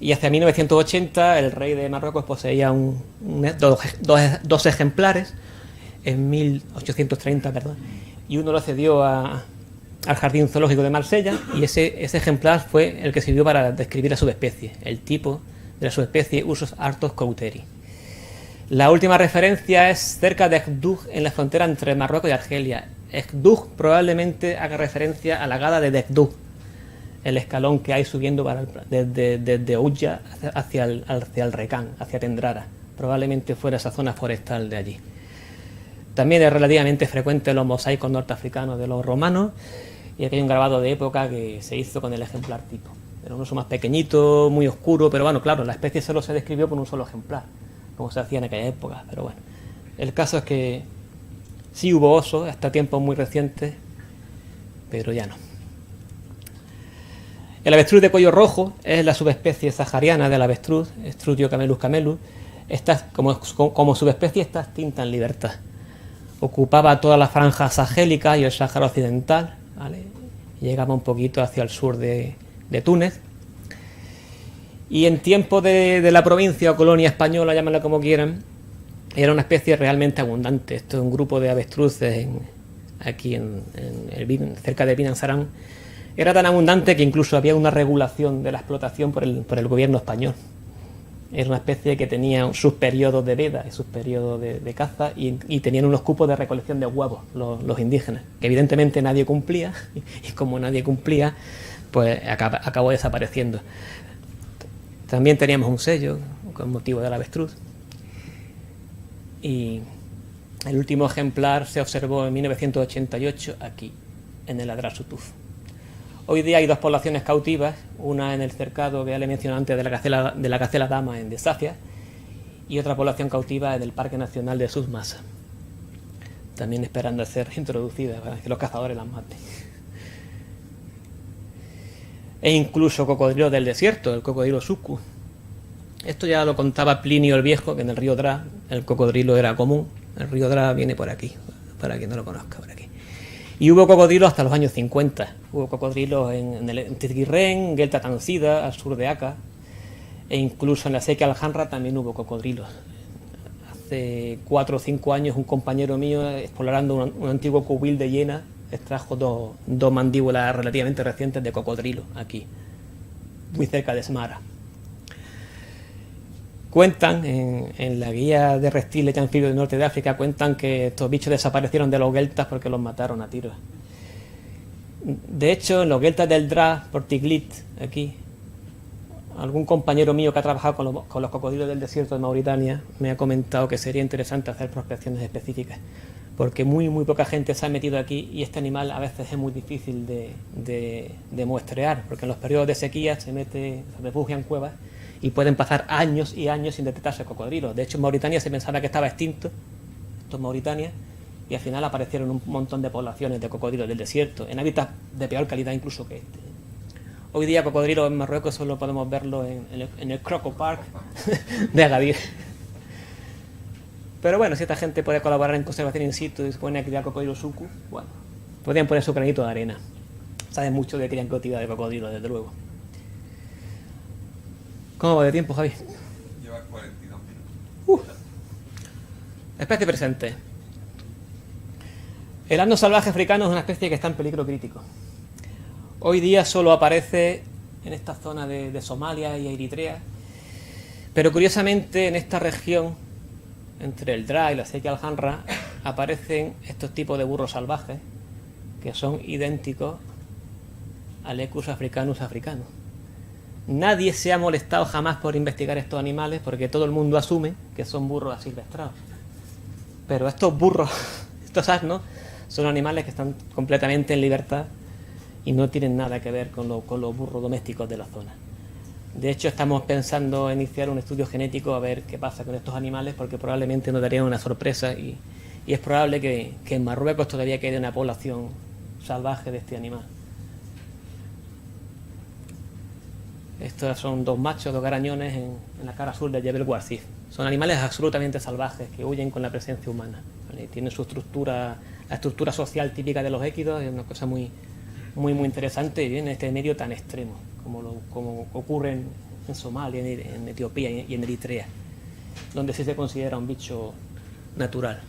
y hacia 1980 el rey de Marruecos poseía dos ejemplares, en 1830, perdón, y uno lo cedió al Jardín Zoológico de Marsella, y ese ejemplar fue el que sirvió para describir la subespecie, el tipo de la subespecie Ursus arctos couteri. La última referencia es cerca de Ekdugh, en la frontera entre Marruecos y Argelia. Ekdugh probablemente haga referencia a la Gada de Dekdugh, el escalón que hay subiendo desde Oujda hacia el Rekán, hacia Tendrara. Probablemente fuera esa zona forestal de allí. También es relativamente frecuente los mosaicos norteafricanos de los romanos, y aquí hay un grabado de época que se hizo con el ejemplar tipo. Era un oso más pequeñito, muy oscuro, pero bueno, claro, la especie solo se describió por un solo ejemplar, como se hacía en aquella época, pero bueno. El caso es que sí hubo osos hasta tiempos muy recientes, pero ya no. El avestruz de cuello rojo es la subespecie sahariana del avestruz, Struthio camelus camelus. Como subespecie está extinta en libertad. Ocupaba toda la franja sahélica y el Sáhara Occidental, ¿vale? Llegaba un poquito hacia el sur de Túnez. Y en tiempo de la provincia o colonia española, llámala como quieran, era una especie realmente abundante. Esto es un grupo de avestruces aquí cerca de Binanzarán. Era tan abundante que incluso había una regulación de la explotación por el gobierno español. Era una especie que tenía sus periodos de veda y sus periodos de caza, y tenían unos cupos de recolección de huevos los indígenas, que evidentemente nadie cumplía, y como nadie cumplía, pues acabó desapareciendo. También teníamos un sello con motivo del avestruz, y el último ejemplar se observó en 1988 aquí, en el Hadrar Sutuf. Hoy día hay dos poblaciones cautivas, una en el cercado que ya le mencioné antes de la gacela dama en Desafia, y otra población cautiva en el Parque Nacional de Souss-Massa, también esperando a ser introducida para que los cazadores las maten. E incluso cocodrilos del desierto, el cocodrilo suku. Esto ya lo contaba Plinio el Viejo, que en el río Dra el cocodrilo era común. El río Dra viene por aquí, para quien no lo conozca, por aquí. Y hubo cocodrilos hasta los años 50. Hubo cocodrilos en Tizguirren, Guelta Tansida, al sur de Aka, e incluso en la sequía Alhanra también hubo cocodrilos. Hace 4 o 5 años un compañero mío, explorando un antiguo cubil de hiena, extrajo dos mandíbulas relativamente recientes de cocodrilo aquí, muy cerca de Smara. Cuentan, en la guía de reptiles y anfibios del norte de África, cuentan que estos bichos desaparecieron de los gueltas porque los mataron a tiros. De hecho, en los gueltas del Dra, por Tiglit, aquí, algún compañero mío que ha trabajado con los cocodrilos del desierto de Mauritania me ha comentado que sería interesante hacer prospecciones específicas, porque muy poca gente se ha metido aquí, y este animal a veces es muy difícil de muestrear, porque en los periodos de sequía se refugia en cuevas, y pueden pasar años y años sin detectarse cocodrilos. De hecho, en Mauritania se pensaba que estaba extinto, esto es Mauritania, y al final aparecieron un montón de poblaciones de cocodrilos del desierto, en hábitats de peor calidad incluso que este. Hoy día cocodrilos en Marruecos solo podemos verlo en el Croco Park de Agadir. Pero bueno, si esta gente puede colaborar en conservación in situ y se pone a criar cocodrilo suku, bueno, podrían poner su granito de arena. Saben mucho de cría en cautividad de cocodrilo, desde luego. ¿Cómo va de tiempo, Javi? Lleva 42 minutos. Especie presente. El asno salvaje africano es una especie que está en peligro crítico. Hoy día solo aparece en esta zona de Somalia y Eritrea, pero curiosamente en esta región, entre el Dra y la sequía Alhanra, aparecen estos tipos de burros salvajes que son idénticos Alecus africanus africanus. Nadie se ha molestado jamás por investigar estos animales porque todo el mundo asume que son burros asilvestrados. Pero estos burros, estos asnos, son animales que están completamente en libertad y no tienen nada que ver con los burros domésticos de la zona. De hecho, estamos pensando en iniciar un estudio genético a ver qué pasa con estos animales, porque probablemente nos darían una sorpresa y es probable que en Marruecos todavía quede una población salvaje de este animal. Estos son dos machos, dos garañones en la cara sur del Jebel Warsif. Son animales absolutamente salvajes que huyen con la presencia humana, ¿vale? Tienen su estructura, la estructura social típica de los équidos, es una cosa muy interesante y en este medio tan extremo como ocurre en Somalia, en Etiopía y en Eritrea, donde sí se considera un bicho natural.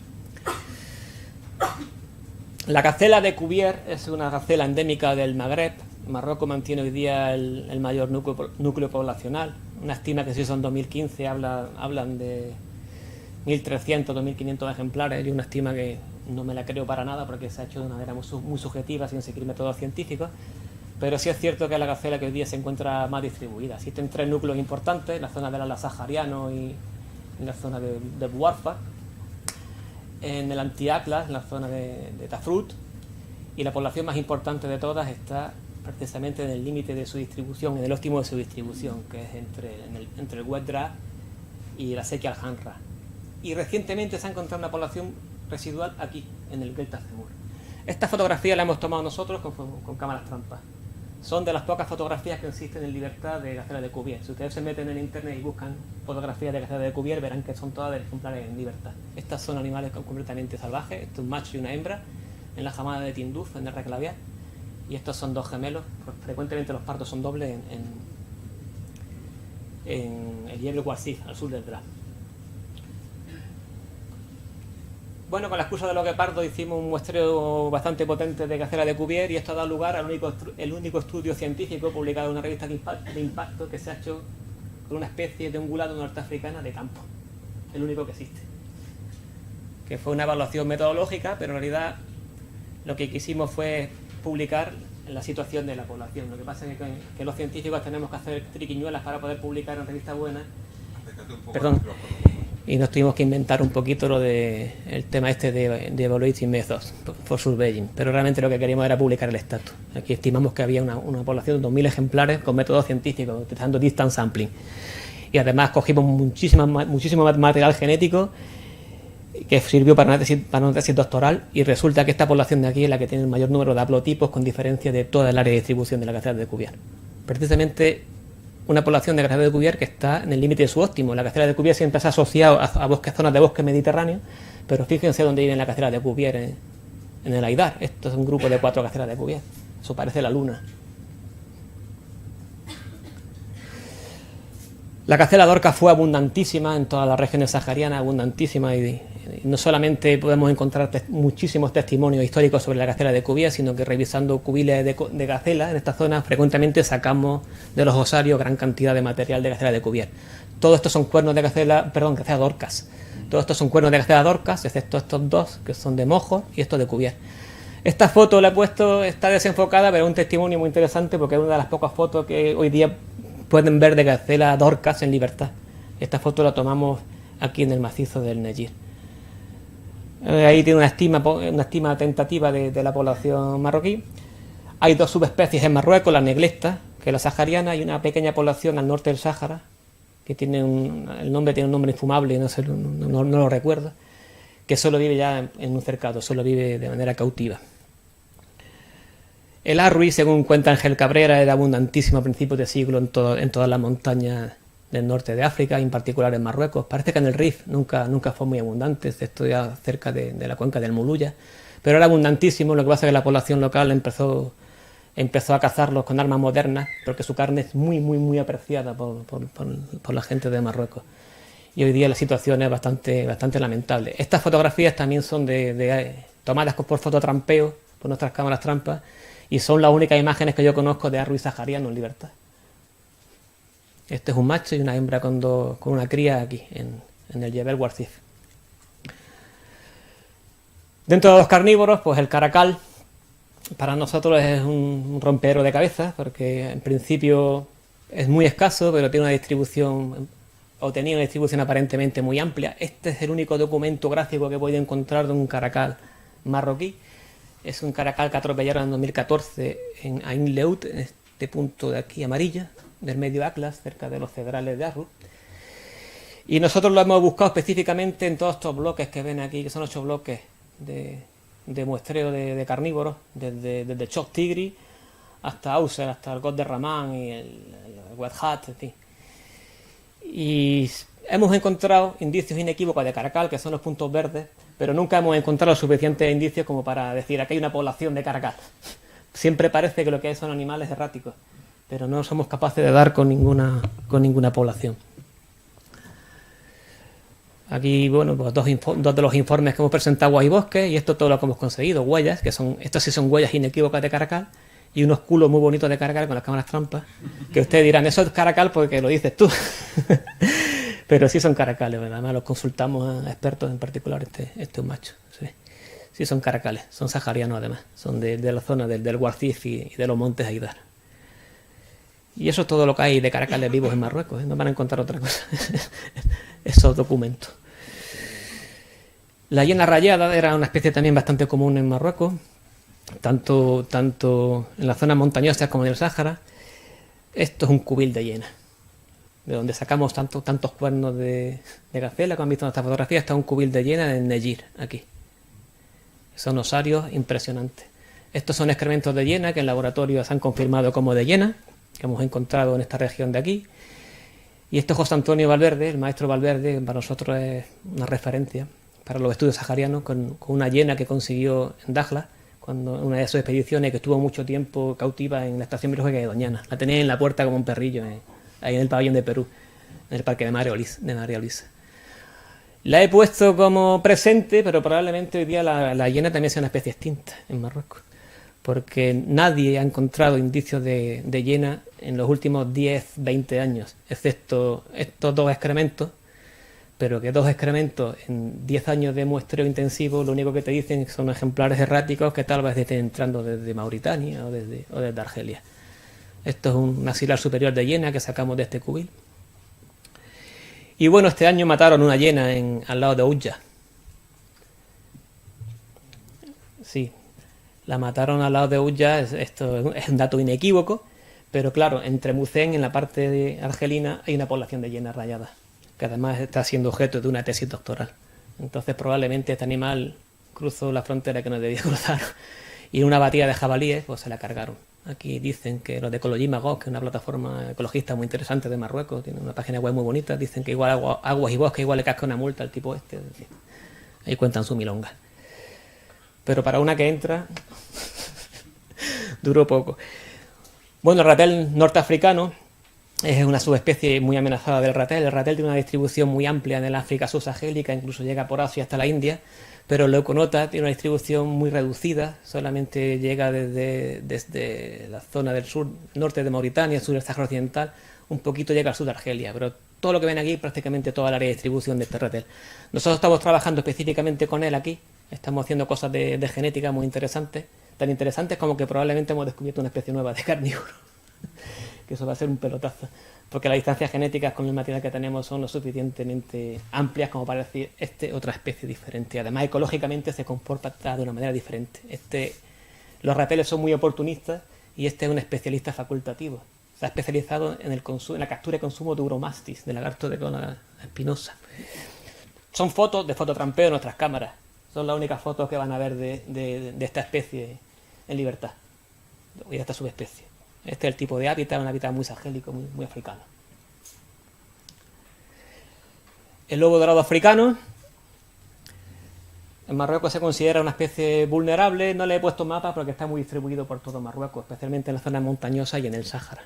La gacela de Cuvier es una gacela endémica del Magreb. Marruecos mantiene hoy día el mayor núcleo poblacional. Una estima que si son 2015 hablan de 1.300, 2.500 ejemplares, y una estima que no me la creo para nada porque se ha hecho de una manera muy subjetiva, sin seguir métodos científicos, pero sí es cierto que es la gacela que hoy día se encuentra más distribuida. Existen 3 núcleos importantes, en la zona del Ala-Sahariano y en la zona de Bouarfa, en el Anti-Atlas, en la zona de Tafrut, y la población más importante de todas está precisamente en el límite de su distribución, en el óptimo de su distribución, que es entre el Oueddra y la Sequia al-Hanra. Y recientemente se ha encontrado una población residual aquí, en el Delta Zemur. Esta fotografía la hemos tomado nosotros con cámaras trampas. Son de las pocas fotografías que existen en libertad de gacela de Cuvier. Si ustedes se meten en internet y buscan fotografías de gacela de Cuvier, verán que son todas de ejemplares en libertad. Estas son animales completamente salvajes. Esto es un macho y una hembra en la jamada de Tinduf, en el Reclaviat. Y estos son 2 gemelos. Frecuentemente los partos son dobles en el Jebel Warsif, al sur del Dra. Bueno, con la excusa de los guepardos hicimos un muestreo bastante potente de gacela de Cuvier y esto ha dado lugar al único estudio científico publicado en una revista de impacto que se ha hecho con una especie de ungulado norteafricana de campo. El único que existe. Que fue una evaluación metodológica, pero en realidad lo que quisimos fue publicar la situación de la población. Lo que pasa es que los científicos tenemos que hacer triquiñuelas para poder publicar en revistas buenas. Perdón. Y nos tuvimos que inventar un poquito el tema este de Evaluating Methods for Surveying, pero realmente lo que queríamos era publicar el estatus. Aquí estimamos que había una población de 2.000 ejemplares con métodos científicos, utilizando distance sampling. Y además cogimos muchísimo material genético que sirvió para una tesis doctoral, y resulta que esta población de aquí es la que tiene el mayor número de haplotipos con diferencia de toda el área de distribución de la gacela de Cuvier. Precisamente una población de gacela de Cuvier que está en el límite de su óptimo. La gacela de Cuvier siempre se ha asociado a zonas de bosque mediterráneo, pero fíjense dónde vive la gacela de Cuvier, en el Aidar. Esto es un grupo de 4 gacelas de Cuvier. Eso parece la luna. La gacela dorca fue abundantísima en todas las regiones saharianas, abundantísima, y no solamente podemos encontrar muchísimos testimonios históricos sobre la gacela de Cuvier, sino que revisando cubiles de gacela en esta zona frecuentemente sacamos de los osarios gran cantidad de material de gacela de Cuvier. Todos estos son cuernos de gacela dorcas. Todos estos son cuernos de gacela dorcas, excepto estos 2 que son de mojo y estos de Cuvier. Esta foto la he puesto, está desenfocada, pero es un testimonio muy interesante porque es una de las pocas fotos que hoy día pueden ver de gacela dorcas en libertad. Esta foto la tomamos aquí en el macizo del Nejir. Ahí tiene una estima tentativa de la población marroquí. Hay 2 subespecies en Marruecos, la neglesta, que es la sahariana, y una pequeña población al norte del Sáhara, que tiene un nombre infumable, no lo recuerdo, que solo vive ya en un cercado, solo vive de manera cautiva. El arrui, según cuenta Ángel Cabrera, era abundantísimo a principios de siglo en todas las montañas del norte de África, en particular en Marruecos. Parece que en el Rif nunca fue muy abundante, esto ya cerca de la cuenca del Muluya, pero era abundantísimo. Lo que pasa es que la población local empezó a cazarlos con armas modernas, porque su carne es muy apreciada por la gente de Marruecos. Y hoy día la situación es bastante lamentable. Estas fotografías también son tomadas por fototrampeo, por nuestras cámaras trampas, y son las únicas imágenes que yo conozco de arrui sahariano en libertad. Este es un macho y una hembra con una cría aquí, en el Jebel Warsif. Dentro de los carnívoros, pues el caracal para nosotros es un rompero de cabeza, porque en principio es muy escaso, pero tiene una distribución, o tenía una distribución aparentemente muy amplia. Este es el único documento gráfico que he podido encontrar de un caracal marroquí. Es un caracal que atropellaron en 2014 en Ain Leut, en este punto de aquí amarilla, del medio Atlas, cerca de los cedrales de Arru. Y nosotros lo hemos buscado específicamente en todos estos bloques que ven aquí, que son 8 bloques de muestreo de carnívoros, desde Choc Tigri hasta Auser, hasta el God de Ramán y el Wet Hat, en fin. Y hemos encontrado indicios inequívocos de caracal, que son los puntos verdes, pero nunca hemos encontrado suficientes indicios como para decir aquí hay una población de caracal. Siempre parece que lo que hay son animales erráticos, pero no somos capaces de dar con ninguna población. Aquí, bueno, pues dos de los informes que hemos presentado, Agua y Bosque, y esto todo lo que hemos conseguido, huellas, estos sí son huellas inequívocas de caracal, y unos culos muy bonitos de caracal con las cámaras trampas, que ustedes dirán, eso es caracal porque lo dices tú. Pero sí son caracales, ¿verdad? Además los consultamos a expertos, en particular este es un macho. Sí son caracales, son saharianos además, son de la zona del Guarcif y de los montes Aidar. Y eso es todo lo que hay de caracales vivos en Marruecos, ¿eh? No van a encontrar otra cosa. Esos documentos. La hiena rayada era una especie también bastante común en Marruecos, tanto en las zonas montañosas como en el Sáhara. Esto es un cubil de hiena, de donde sacamos tantos cuernos de gacela, como han visto en esta fotografía. Está un cubil de hiena en Negir, aquí. Son osarios impresionantes. Estos son excrementos de hiena que en laboratorio se han confirmado como de hiena, que hemos encontrado en esta región de aquí. Y esto es José Antonio Valverde, el maestro Valverde, que para nosotros es una referencia para los estudios saharianos, con una hiena que consiguió en Dakhla, cuando una de sus expediciones, que estuvo mucho tiempo cautiva en la estación biológica de Doñana. La tenía en la puerta como un perrillo, ahí en el pabellón de Perú, en el parque de María Luisa. La he puesto como presente, pero probablemente hoy día la hiena también sea una especie extinta en Marruecos, porque nadie ha encontrado indicios de hiena en los últimos 10, 20 años, excepto estos dos excrementos, pero que dos excrementos en 10 años de muestreo intensivo lo único que te dicen son ejemplares erráticos que tal vez estén entrando desde Mauritania o desde Argelia. Esto es un axilar superior de hiena que sacamos de este cubil. Y bueno, este año mataron una hiena al lado de Ulla. Sí, la mataron al lado de Ulla, esto es un dato inequívoco, pero claro, en Tremuzén, en la parte argelina, hay una población de hienas rayadas, que además está siendo objeto de una tesis doctoral. Entonces probablemente este animal cruzó la frontera que no debía cruzar, y en una batida de jabalíes pues se la cargaron. Aquí dicen que los de Ecology Magog, que es una plataforma ecologista muy interesante de Marruecos, tiene una página web muy bonita, dicen que igual Aguas y Bosque igual le casca una multa al tipo este. Ahí cuentan su milonga. Pero para una que entra, duró poco. Bueno, el ratel norteafricano es una subespecie muy amenazada del ratel. El ratel tiene una distribución muy amplia en el África subsahariana, incluso llega por Asia hasta la India, pero el leuconota tiene una distribución muy reducida, solamente llega desde la zona del sur, norte de Mauritania, sur del Sáhara Occidental, un poquito llega al sur de Argelia, pero todo lo que ven aquí, prácticamente toda el área de distribución de este ratel. Nosotros estamos trabajando específicamente con él aquí, estamos haciendo cosas de genética muy interesantes, tan interesantes como que probablemente hemos descubierto una especie nueva de carnívoro, que eso va a ser un pelotazo, porque las distancias genéticas con el material que tenemos son lo suficientemente amplias como para decir otra especie diferente. Además, ecológicamente se comporta de una manera diferente. Los rateles son muy oportunistas y este es un especialista facultativo. Se ha especializado en la captura y consumo de uromastis, de lagarto de cola espinosa. Son fotos de fototrampeo de nuestras cámaras. Son las únicas fotos que van a ver de esta especie en libertad, y de esta subespecie. Este es el tipo de hábitat, un hábitat muy sahelico, muy africano. El lobo dorado africano. En Marruecos se considera una especie vulnerable. No le he puesto mapa porque está muy distribuido por todo Marruecos, especialmente en la zona montañosa y en el Sáhara.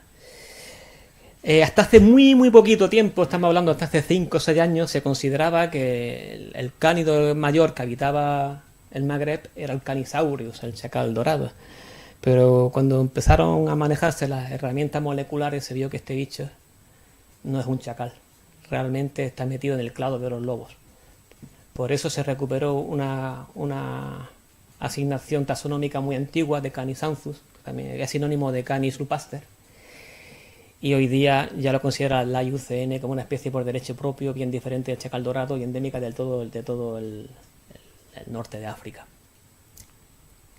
Hasta hace muy poquito tiempo, estamos hablando hasta hace 5 o 6 años, se consideraba que el cánido mayor que habitaba el Magreb era el Canisaurus, el chacal dorado. Pero cuando empezaron a manejarse las herramientas moleculares se vio que este bicho no es un chacal, realmente está metido en el clado de los lobos. Por eso se recuperó una asignación taxonómica muy antigua de Canis anthus, que también es sinónimo de Canis rupáster, y hoy día ya lo considera la IUCN como una especie por derecho propio, bien diferente del chacal dorado y endémica de todo el norte de África.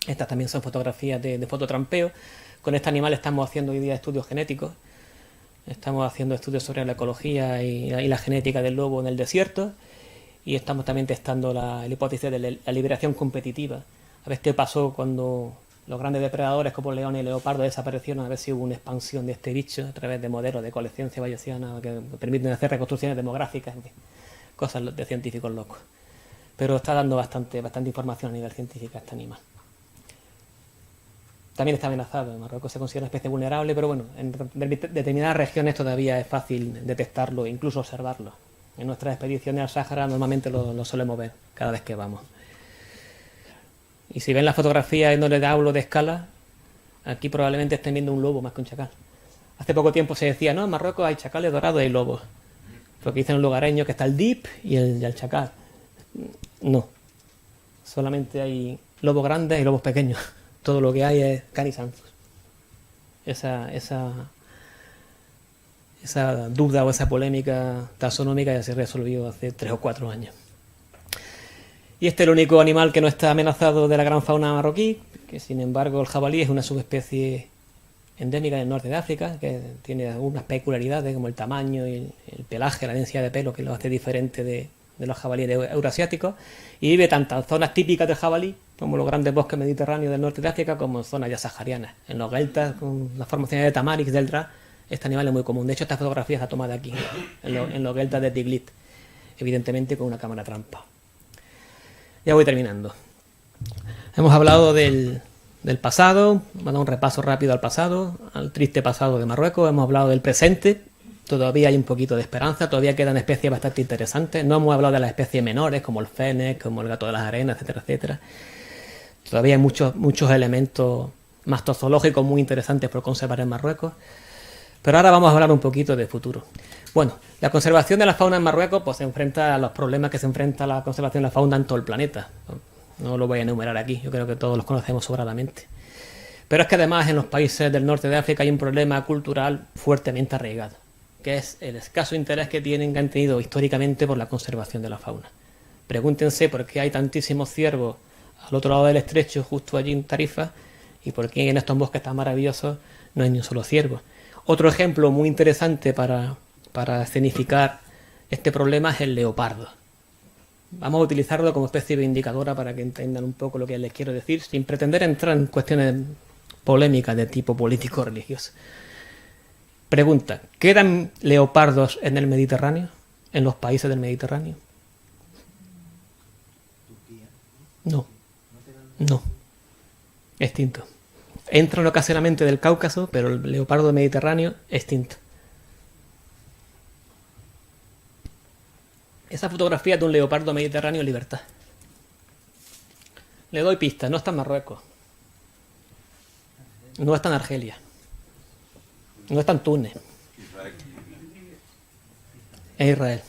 Estas también son fotografías de fototrampeo. Con este animal estamos haciendo hoy día estudios genéticos. Estamos haciendo estudios sobre la ecología y la genética del lobo en el desierto. Y estamos también testando la hipótesis de la liberación competitiva. A ver qué pasó cuando los grandes depredadores como leones y leopardos desaparecieron, a ver si hubo una expansión de este bicho a través de modelos de colección bayesiana que permiten hacer reconstrucciones demográficas, en fin, cosas de científicos locos. Pero está dando bastante información a nivel científico a este animal. También está amenazado. En Marruecos se considera una especie vulnerable, pero bueno, en determinadas regiones todavía es fácil detectarlo e incluso observarlo. En nuestras expediciones al Sáhara normalmente lo solemos ver cada vez que vamos. Y si ven la fotografía en donde hablo de escala, aquí probablemente estén viendo un lobo más que un chacal. Hace poco tiempo se decía, no, en Marruecos hay chacales dorados y lobos. Porque dicen los lugareños que está el dip y el chacal. No. Solamente hay lobos grandes y lobos pequeños. Todo lo que hay es Canis anthus. Esa duda o esa polémica taxonómica ya se resolvió hace 3 o 4 años. Y este es el único animal que no está amenazado de la gran fauna marroquí, que sin embargo el jabalí es una subespecie endémica del norte de África, que tiene algunas peculiaridades como el tamaño y el pelaje, la densidad de pelo, que lo hace diferente de los jabalíes eurasiáticos, y vive tanto en zonas típicas del jabalí, como los grandes bosques mediterráneos del norte de África, como en zonas ya saharianas. En los deltas, con las formaciones de Tamarix, Delta, este animal es muy común. De hecho, esta fotografía está tomada aquí, en los deltas de Tiglit, evidentemente con una cámara trampa. Ya voy terminando. Hemos hablado del pasado, hemos dado un repaso rápido al pasado, al triste pasado de Marruecos. Hemos hablado del presente, todavía hay un poquito de esperanza, todavía quedan especies bastante interesantes. No hemos hablado de las especies menores, como el fénix, como el gato de las arenas, etcétera, etcétera. Todavía hay muchos elementos mastozológicos muy interesantes por conservar en Marruecos. Pero ahora vamos a hablar un poquito de futuro. Bueno, la conservación de la fauna en Marruecos pues, se enfrenta a los problemas que se enfrenta la conservación de la fauna en todo el planeta. No lo voy a enumerar aquí, yo creo que todos los conocemos sobradamente. Pero es que además en los países del norte de África hay un problema cultural fuertemente arraigado, que es el escaso interés que han tenido históricamente por la conservación de la fauna. Pregúntense por qué hay tantísimos ciervos al otro lado del estrecho, justo allí en Tarifa, y por qué en estos bosques tan maravillosos no hay ni un solo ciervo. Otro ejemplo muy interesante para escenificar este problema es el leopardo. Vamos a utilizarlo como especie de indicadora para que entiendan un poco lo que les quiero decir, sin pretender entrar en cuestiones polémicas de tipo político-religioso. Pregunta, ¿quedan leopardos en el Mediterráneo? ¿En los países del Mediterráneo? No. Extinto. Entran ocasionalmente del Cáucaso, pero el leopardo mediterráneo, extinto. Esa fotografía de un leopardo mediterráneo en libertad. Le doy pista, no está en Marruecos. No está en Argelia. No está en Túnez. Es Israel.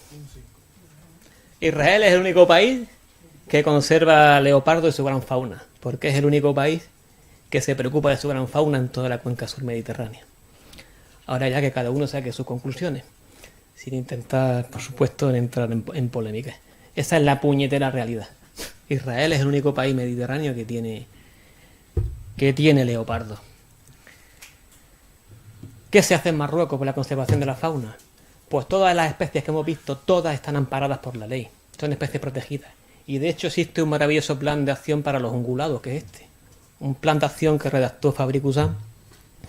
Israel es el único país que conserva leopardo y su gran fauna, porque es el único país que se preocupa de su gran fauna en toda la cuenca sur mediterránea. Ahora ya que cada uno saque sus conclusiones, sin intentar, por supuesto, entrar en polémicas. Esa es la puñetera realidad. Israel es el único país mediterráneo que tiene leopardo. ¿Qué se hace en Marruecos por la conservación de la fauna? Pues todas las especies que hemos visto, todas están amparadas por la ley. Son especies protegidas. Y de hecho existe un maravilloso plan de acción para los ungulados, que es este. Un plan de acción que redactó Fabrice Coussin,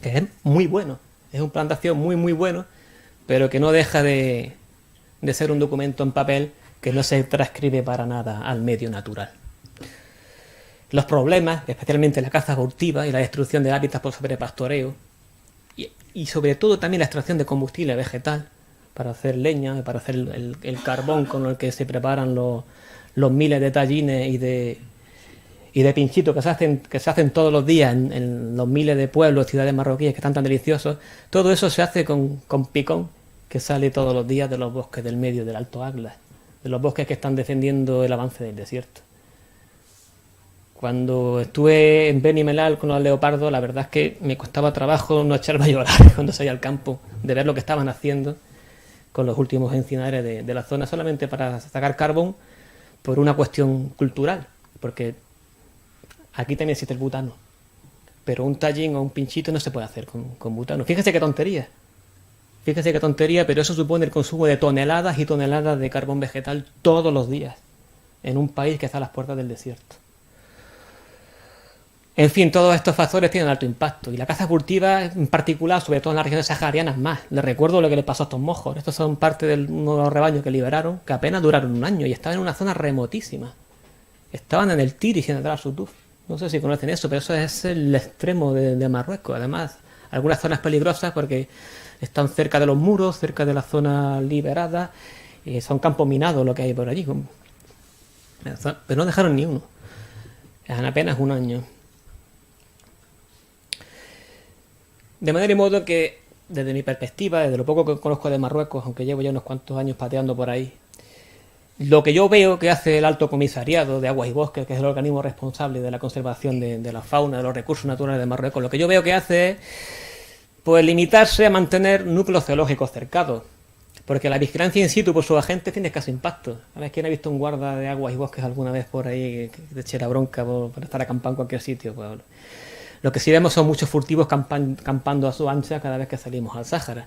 que es muy bueno. Es un plan de acción muy, muy bueno, pero que no deja de ser un documento en papel que no se transcribe para nada al medio natural. Los problemas, especialmente la caza furtiva y la destrucción de hábitats por sobrepastoreo, y sobre todo también la extracción de combustible vegetal para hacer leña, para hacer el carbón con el que se preparan los miles de tallines y de pinchitos que se hacen todos los días en los miles de pueblos, ciudades marroquíes que están tan deliciosos. Todo eso se hace con picón que sale todos los días de los bosques del medio del Alto Atlas, de los bosques que están defendiendo el avance del desierto. Cuando estuve en Beni Mellal con los leopardos, la verdad es que me costaba trabajo no echarme a llorar cuando salía al campo, de ver lo que estaban haciendo con los últimos encinares de la zona, solamente para sacar carbón por una cuestión cultural, porque aquí también existe el butano, pero un tallín o un pinchito no se puede hacer con butano. Fíjese qué tontería, pero eso supone el consumo de toneladas y toneladas de carbón vegetal todos los días, en un país que está a las puertas del desierto. En fin, todos estos factores tienen alto impacto, y la caza furtiva en particular, sobre todo en las regiones saharianas más. Les recuerdo lo que les pasó a estos mojos. Estos son parte de uno de los rebaños que liberaron, que apenas duraron un año y estaban en una zona remotísima. Estaban en el Tiris y en el Al Sutuf. No sé si conocen eso, pero eso es el extremo de Marruecos. Además, algunas zonas peligrosas porque están cerca de los muros, cerca de la zona liberada, y son campos minados lo que hay por allí. Pero no dejaron ni uno. En apenas un año. De manera y modo que, desde mi perspectiva, desde lo poco que conozco de Marruecos, aunque llevo ya unos cuantos años pateando por ahí, lo que yo veo que hace el Alto Comisariado de Aguas y Bosques, que es el organismo responsable de la conservación de la fauna, de los recursos naturales de Marruecos, lo que yo veo que hace es pues limitarse a mantener núcleos zoológicos cercados, porque la vigilancia in situ por sus agentes tiene escaso impacto. A ver, ¿quién ha visto un guarda de Aguas y Bosques alguna vez por ahí que te eche la bronca por estar acampado en cualquier sitio? Pues, lo que sí vemos son muchos furtivos campando a su ancha cada vez que salimos al Sáhara.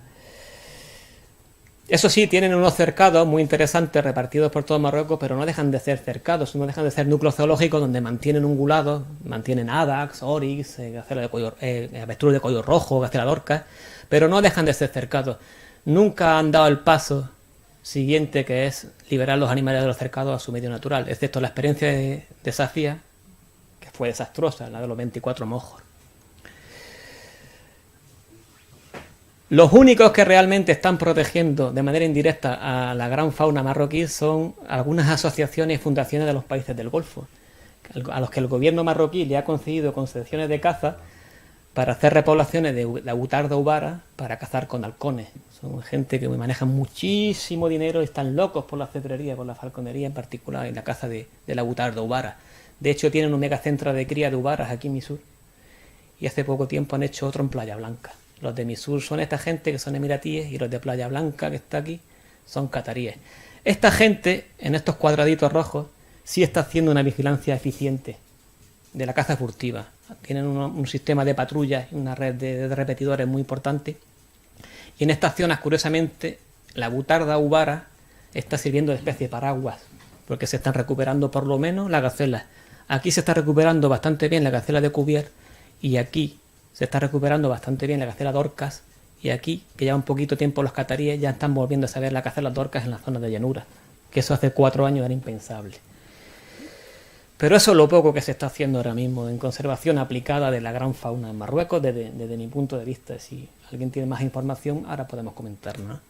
Eso sí, tienen unos cercados muy interesantes repartidos por todo Marruecos, pero no dejan de ser cercados, no dejan de ser núcleos zoológicos donde mantienen ungulados, mantienen adax, oryx, avestruz de cuello rojo, gacela lorca, pero no dejan de ser cercados. Nunca han dado el paso siguiente, que es liberar los animales de los cercados a su medio natural, excepto la experiencia de Safía, que fue desastrosa, la de los 24 mojos. Los únicos que realmente están protegiendo de manera indirecta a la gran fauna marroquí son algunas asociaciones y fundaciones de los países del Golfo, a los que el gobierno marroquí le ha concedido concesiones de caza para hacer repoblaciones de Abutar de Ubara para cazar con halcones. Son gente que maneja muchísimo dinero y están locos por la cetrería, por la falconería en particular, y la caza del Abutar de Ubara. De hecho, tienen un megacentro de cría de ubaras aquí en Misur, y hace poco tiempo han hecho otro en Playa Blanca. Los de Misur son esta gente que son emiratíes, y los de Playa Blanca, que está aquí, son cataríes. Esta gente, en estos cuadraditos rojos, sí está haciendo una vigilancia eficiente de la caza furtiva. Tienen un sistema de patrullas y una red de repetidores muy importante. Y en estas zonas, curiosamente, la butarda ubara está sirviendo de especie de paraguas, porque se están recuperando por lo menos las gacelas. Aquí se está recuperando bastante bien la gacela de Cuvier, y aquí se está recuperando bastante bien la gacela de Orcas, y aquí, que ya un poquito tiempo los cataríes ya están volviendo a saber la gacela de Orcas en la zona de llanura, que eso hace 4 años era impensable. Pero eso es lo poco que se está haciendo ahora mismo en conservación aplicada de la gran fauna en Marruecos desde mi punto de vista. Si alguien tiene más información, ahora podemos comentar, ¿no?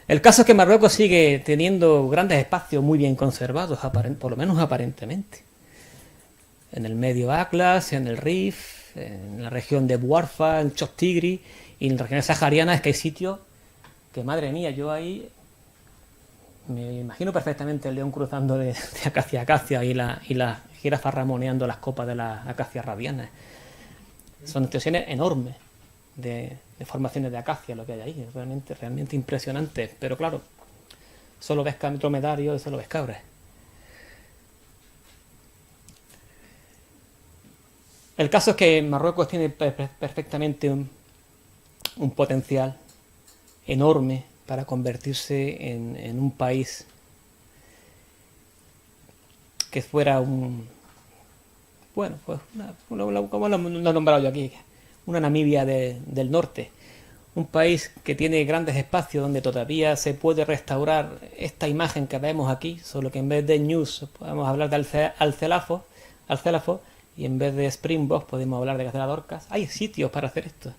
El caso es que Marruecos sigue teniendo grandes espacios muy bien conservados, por lo menos aparentemente. En el medio Atlas, en el Rif, en la región de Bouarfa, en Chott Tigri, y en las regiones saharianas es que hay sitios que, madre mía, yo ahí me imagino perfectamente el león cruzando de acacia a acacia y la jirafa ramoneando las copas de las acacias radianas. Son extensiones enormes de formaciones de acacia lo que hay ahí, es realmente impresionante, pero claro, solo ves dromedarios y solo ves cabras. El caso es que Marruecos tiene perfectamente un potencial enorme para convertirse en un país que fuera como lo he nombrado yo aquí, una Namibia del norte, un país que tiene grandes espacios donde todavía se puede restaurar esta imagen que vemos aquí, solo que en vez de News podemos hablar de alcelafo, y en vez de Springbok podemos hablar de gacela de Orcas. Hay sitios para hacer esto,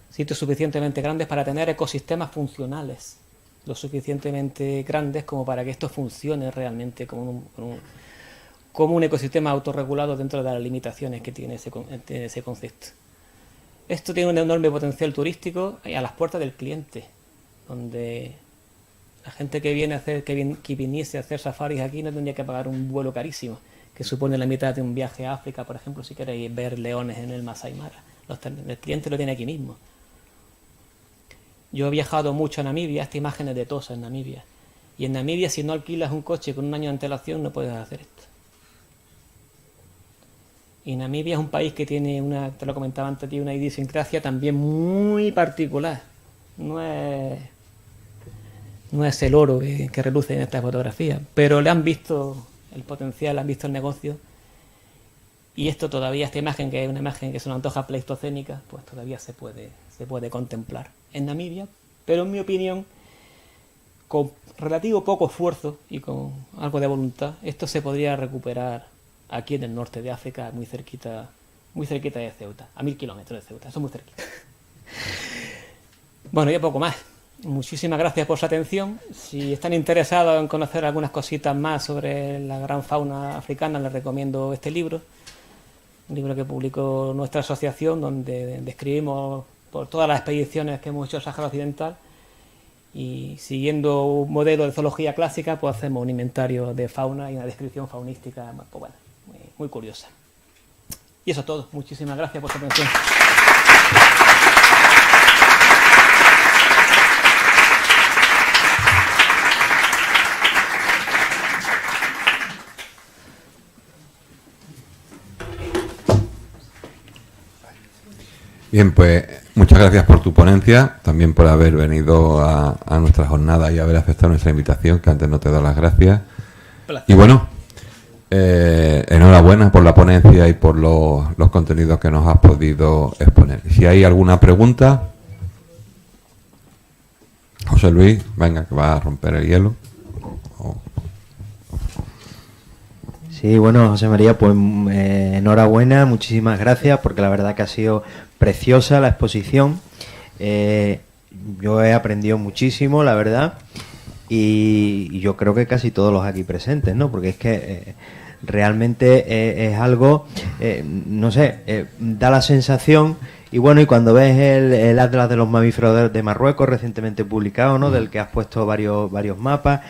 sitios suficientemente grandes para tener ecosistemas funcionales, lo suficientemente grandes como para que esto funcione realmente como un ecosistema autorregulado dentro de las limitaciones que tiene ese concepto. Esto tiene un enorme potencial turístico a las puertas del cliente, donde la gente que viniese a hacer safaris aquí no tendría que pagar un vuelo carísimo, que supone la mitad de un viaje a África, por ejemplo, si queréis ver leones en el Masai Mara. El cliente lo tiene aquí mismo. Yo he viajado mucho a Namibia, estas imágenes de Tosa en Namibia. Y en Namibia, si no alquilas un coche con un año de antelación, no puedes hacer esto. Y Namibia es un país que tiene te lo comentaba antes, tiene una idiosincrasia también muy particular. No es el oro que reluce en esta fotografía, pero le han visto el potencial, han visto el negocio. Y esto todavía, esta imagen, que es una imagen que se nos antoja pleistocénica, pues todavía se puede contemplar en Namibia, pero en mi opinión, con relativo poco esfuerzo y con algo de voluntad, esto se podría recuperar aquí en el norte de África, muy cerquita de Ceuta, a 1000 kilómetros de Ceuta, eso es muy cerquita. Bueno, ya poco más. Muchísimas gracias por su atención. Si están interesados en conocer algunas cositas más sobre la gran fauna africana, les recomiendo este libro, un libro que publicó nuestra asociación, donde describimos por todas las expediciones que hemos hecho al Sáhara Occidental, y siguiendo un modelo de zoología clásica, pues hacemos un inventario de fauna y una descripción faunística, pues bueno, muy curiosa. Y eso es todo. Muchísimas gracias por su atención. Bien, pues muchas gracias por tu ponencia, también por haber venido a nuestra jornada y haber aceptado nuestra invitación, que antes no te doy las gracias. Y bueno, enhorabuena por la ponencia y por los contenidos que nos has podido exponer. Si hay alguna pregunta, José Luis, venga, que va a romper el hielo. Sí, bueno, José María, pues enhorabuena, muchísimas gracias, porque la verdad que ha sido preciosa la exposición. Yo he aprendido muchísimo, la verdad, y yo creo que casi todos los aquí presentes, ¿no? Porque es que realmente es algo, no sé, da la sensación. Y bueno, y cuando ves el Atlas de los mamíferos de Marruecos, recientemente publicado, ¿no? Del que has puesto varios mapas,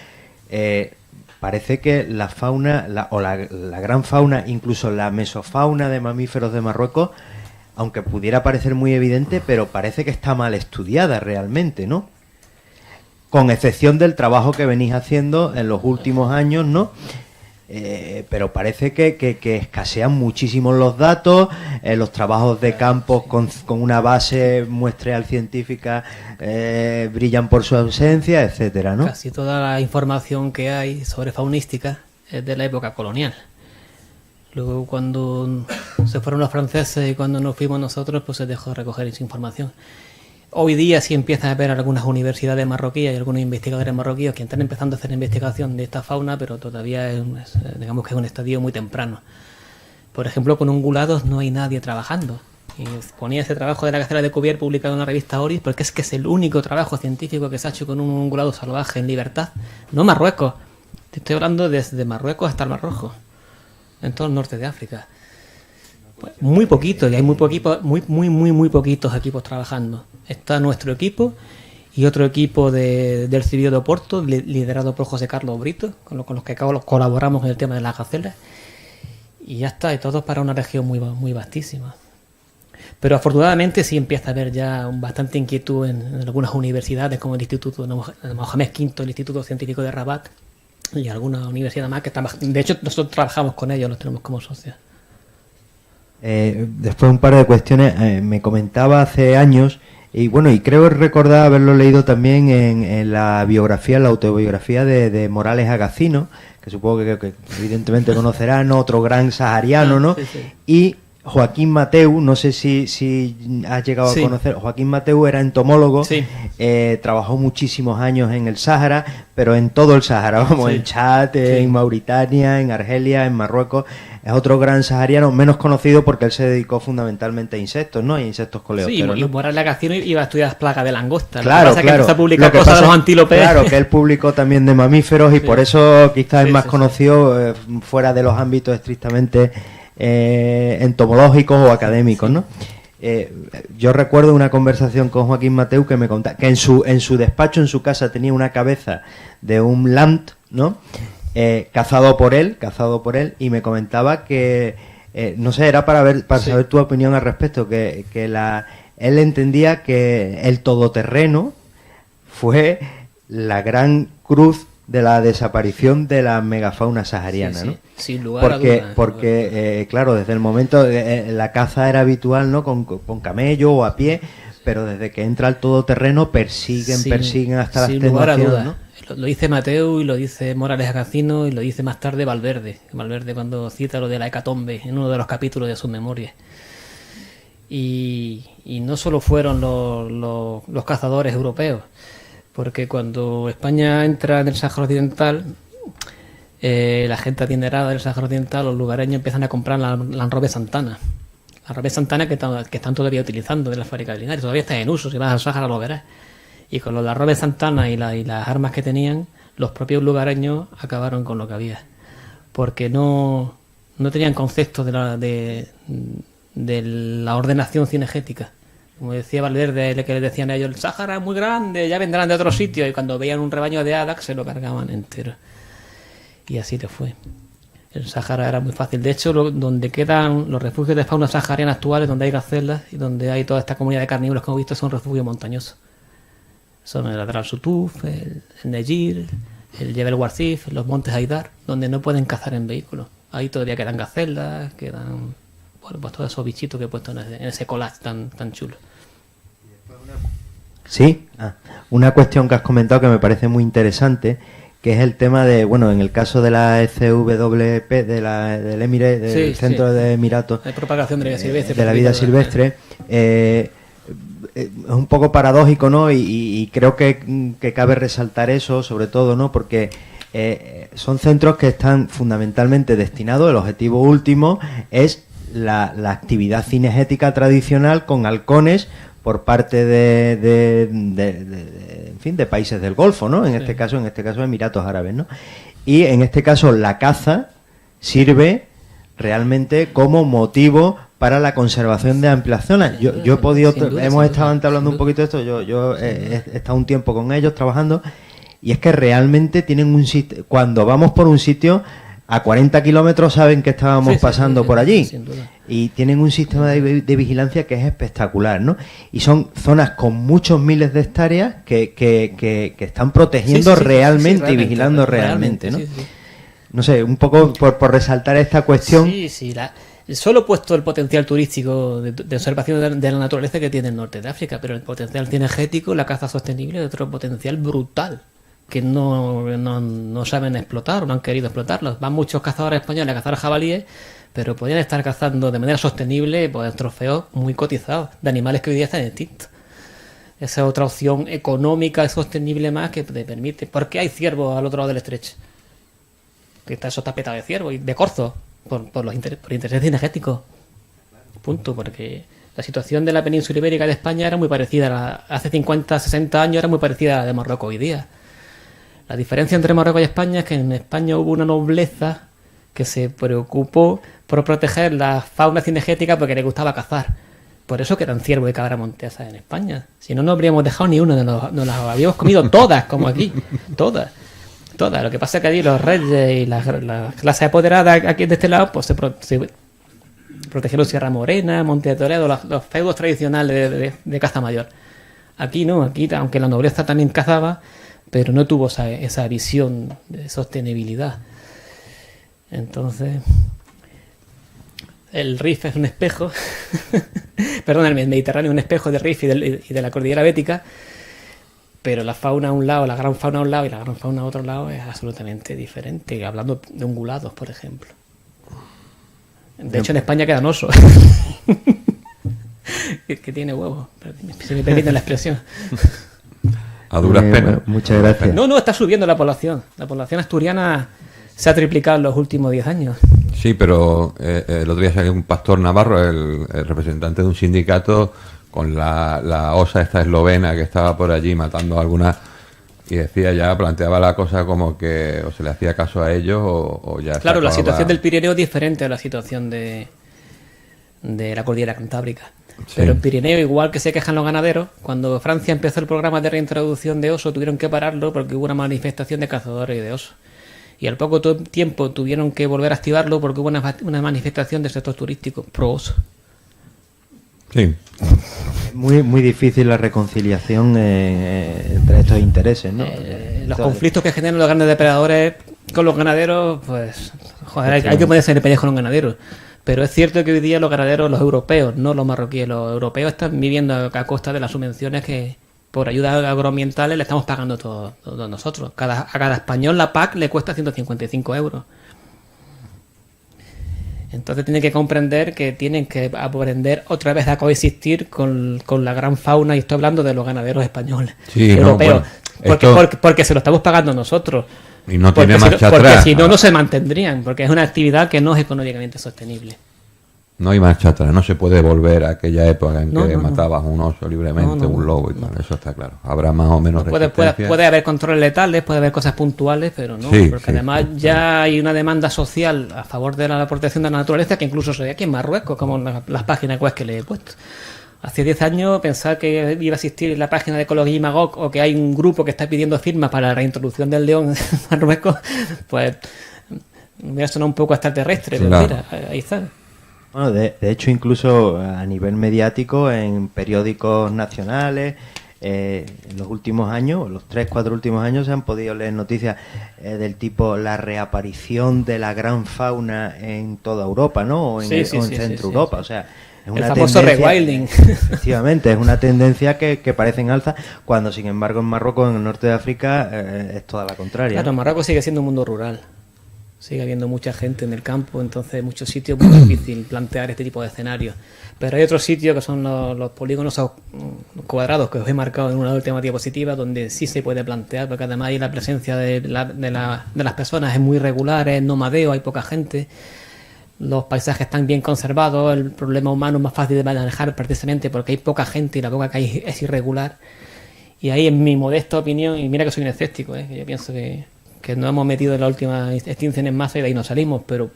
parece que la fauna, la gran fauna, incluso la mesofauna de mamíferos de Marruecos, aunque pudiera parecer muy evidente, pero parece que está mal estudiada realmente, ¿no? Con excepción del trabajo que venís haciendo en los últimos años, ¿no? Pero parece que escasean muchísimo los datos, los trabajos de campo con una base muestreal científica brillan por su ausencia, etcétera, ¿no? Casi toda la información que hay sobre faunística es de la época colonial. Luego, cuando se fueron los franceses y cuando nos fuimos nosotros, pues se dejó de recoger esa información. Hoy día sí empiezan a haber algunas universidades marroquíes y algunos investigadores marroquíes que están empezando a hacer investigación de esta fauna, pero todavía digamos que es un estadio muy temprano. Por ejemplo, con ungulados no hay nadie trabajando. Y ponía ese trabajo de la gacela de Cuvier publicado en la revista Oris, porque es que es el único trabajo científico que se ha hecho con un ungulado salvaje en libertad. No Marruecos, te estoy hablando desde Marruecos hasta el Mar Rojo, en todo el norte de África. Muy poquito, y hay muy poquitos equipos trabajando. Está nuestro equipo y otro equipo del Civil de Oporto, liderado por José Carlos Brito, con los que colaboramos en el tema de las gacelas. Y ya está, y todo para una región muy vastísima. Pero afortunadamente sí empieza a haber ya bastante inquietud en algunas universidades, como el Instituto de Mohamed V, el Instituto Científico de Rabat, y alguna universidad más que están. De hecho, nosotros trabajamos con ellos, los tenemos como socios. Después un par de cuestiones. Me comentaba hace años, y bueno, y creo recordar haberlo leído también en la biografía, la autobiografía de Morales Agacino, que supongo que evidentemente conocerán, otro gran sahariano, ¿no? Sí, sí. Y Joaquín Mateu, no sé si has llegado a conocer. Joaquín Mateu era entomólogo, sí. Trabajó muchísimos años en el Sáhara, pero en todo el Sáhara, vamos, en Chad, en Mauritania, en Argelia, en Marruecos. Es otro gran sahariano, menos conocido porque él se dedicó fundamentalmente a insectos, ¿no? A insectos coleópteros. Sí, y Morales Agacino iba a estudiar las plagas de langosta. Claro, lo que pasa claro. Es que empezó a publicar cosas de los antílopes. Claro, que él publicó también de mamíferos y por eso quizás es más conocido fuera de los ámbitos estrictamente entomológicos o académicos, ¿no? Yo recuerdo una conversación con Joaquín Mateu que me contaba que en su despacho, en su casa, tenía una cabeza de un lant, ¿no? cazado por él, y me comentaba que, no sé, era para saber tu opinión al respecto, que él entendía que el todoterreno fue la gran cruz de la desaparición de la megafauna sahariana, ¿no? Sin lugar a dudas. Porque claro, desde el momento la caza era habitual, ¿no? Con camello o a pie, pero desde que entra el todoterreno persiguen hasta la extenuación, ¿no? Lo dice Mateo y lo dice Morales Agacino y lo dice más tarde Valverde cuando cita lo de la hecatombe en uno de los capítulos de sus memorias. Y no solo fueron los cazadores europeos, porque cuando España entra en el Sáhara Occidental, la gente adinerada del Sáhara Occidental, los lugareños empiezan a comprar la Land Rover Santana. La Rover Santana que están todavía utilizando de la fábrica de Linares, todavía está en uso, si vas al Sáhara lo verás. Y con los Land Rover Santana y las armas que tenían, los propios lugareños acabaron con lo que había. Porque no tenían concepto de la ordenación cinegética. Como decía Valverde, que le decían a ellos, el Sáhara es muy grande, ya vendrán de otro sitio. Y cuando veían un rebaño de hadas, se lo cargaban entero. Y así le fue. El Sáhara era muy fácil. De hecho, donde quedan los refugios de fauna sahariana actuales, donde hay gacelas y donde hay toda esta comunidad de carnívoros que hemos visto, son refugios montañosos. Son el Adrar Sutuf, el Nejir, el Jebel Warsif, los montes Haidar, donde no pueden cazar en vehículos. Ahí todavía quedan gacelas, quedan pues todos esos bichitos que he puesto en ese collage tan chulo. Sí, una cuestión que has comentado que me parece muy interesante, que es el tema de, bueno, en el caso de la CWP, del Emirates, del Centro de Emiratos, de propagación de la vida silvestre, de la vida silvestre, es un poco paradójico, ¿no? Y creo que cabe resaltar eso, sobre todo, ¿no? Porque son centros que están fundamentalmente destinados, el objetivo último es la actividad cinegética tradicional con halcones por parte en fin, de países del Golfo, ¿no? En este caso Emiratos Árabes, ¿no? Y en este caso la caza sirve realmente como motivo para la conservación de amplias zonas. Yo he podido, hemos estado antes hablando un poquito de esto, yo he estado un tiempo con ellos trabajando, y es que realmente tienen un sitio, cuando vamos por un sitio, a 40 kilómetros saben que estábamos pasando por allí, y tienen un sistema de vigilancia que es espectacular, ¿no? Y son zonas con muchos miles de hectáreas que están protegiendo realmente y vigilando realmente, ¿no? No sé, un poco por resaltar esta cuestión. Solo he puesto el potencial turístico de observación de la naturaleza que tiene el norte de África, pero el potencial cinegético, la caza sostenible, es otro potencial brutal que no saben explotar o no han querido explotarlos. Van muchos cazadores españoles a cazar jabalíes, pero podrían estar cazando de manera sostenible pues, trofeos muy cotizados de animales que hoy día están extintos. Esa es otra opción económica y sostenible más que te permite. ¿Por qué hay ciervos al otro lado del estrecho? Que eso está petado de ciervos y de corzos por intereses cinegéticos. Punto, porque la situación de la península ibérica de España era muy parecida hace 50, 60 años era muy parecida a la de Marruecos hoy día. La diferencia entre Marruecos y España es que en España hubo una nobleza que se preocupó por proteger la fauna cinegética porque le gustaba cazar. Por eso quedan ciervos y cabra montesa en España. Si no, no habríamos dejado ni una, nos las habíamos comido todas, como aquí. Todas. Lo que pasa es que allí los reyes y las clases apoderadas aquí de este lado, pues se protegieron Sierra Morena, Monte de Toledo, los feudos tradicionales de caza mayor. Aquí no, aquí aunque la nobleza también cazaba, pero no tuvo esa visión de sostenibilidad. Entonces, el Rif es un espejo, perdón, el Mediterráneo es un espejo del Rif y de la cordillera bética, pero la fauna a un lado, la gran fauna a un lado y la gran fauna a otro lado es absolutamente diferente, hablando de ungulados, por ejemplo. De hecho, en España quedan osos. que tiene huevos, si me permiten la expresión. A duras penas. Muchas gracias. No, está subiendo la población. La población asturiana se ha triplicado en los últimos 10 años. Sí, pero el otro día salió un pastor navarro, el representante de un sindicato, con la osa esta eslovena que estaba por allí matando a algunas, y planteaba la cosa como que o se le hacía caso a ellos o ya... Claro, la situación del Pirineo es diferente a la situación de la cordillera cantábrica. Sí. Pero en Pirineo, igual que se quejan los ganaderos, cuando Francia empezó el programa de reintroducción de oso, tuvieron que pararlo porque hubo una manifestación de cazadores y de osos. Y al poco tiempo tuvieron que volver a activarlo porque hubo una manifestación del sector turístico pro oso. Sí. Muy, muy difícil la reconciliación entre estos intereses, ¿no? Los conflictos que generan los grandes depredadores con los ganaderos, pues, joder, hay que ponerse en el pellejo con los ganaderos. Pero es cierto que hoy día los ganaderos, los europeos, no los marroquíes, los europeos están viviendo a costa de las subvenciones que por ayudas agroambientales le estamos pagando todos nosotros. A cada español la PAC le cuesta 155 euros. Entonces tienen que comprender que tienen que aprender otra vez a coexistir con la gran fauna, y estoy hablando de los ganaderos españoles, europeos, porque se lo estamos pagando nosotros. Y no tiene marcha atrás. Porque si no, no se mantendrían, porque es una actividad que no es económicamente sostenible. No hay marcha atrás, no se puede volver a aquella época en que matabas un oso libremente, un lobo y tal, eso está claro. Habrá más o menos resistencia. Puede haber controles letales, puede haber cosas puntuales, pero no, porque además ya hay una demanda social a favor de la protección de la naturaleza que incluso se ve aquí en Marruecos, como en las páginas web que le he puesto. Hace 10 años pensar que iba a existir en la página de Ecología y Magog, o que hay un grupo que está pidiendo firmas para la reintroducción del león en Marruecos, pues me hubiera sonado un poco extraterrestre, pero mira, ahí está. Bueno, de hecho, incluso a nivel mediático, en periódicos nacionales, en los últimos años, los 3-4 últimos años, se han podido leer noticias del tipo la reaparición de la gran fauna en toda Europa, ¿no? O en Centro Europa, o sea, es una el famoso rewilding. Efectivamente, es una tendencia que parece en alza, cuando sin embargo en Marruecos, en el norte de África, es toda la contraria. Claro, Marruecos sigue siendo un mundo rural. Sigue habiendo mucha gente en el campo, entonces en muchos sitios es muy difícil plantear este tipo de escenarios. Pero hay otros sitios que son los polígonos cuadrados que os he marcado en una última diapositiva, donde sí se puede plantear, porque además ahí la presencia de las personas es muy regular, es nomadeo, hay poca gente, los paisajes están bien conservados, el problema humano es más fácil de manejar precisamente porque hay poca gente y la poca que hay es irregular. Y ahí, en mi modesta opinión, y mira que soy un escéptico, que yo pienso que nos hemos metido en la última extinción en masa y de ahí no salimos, pero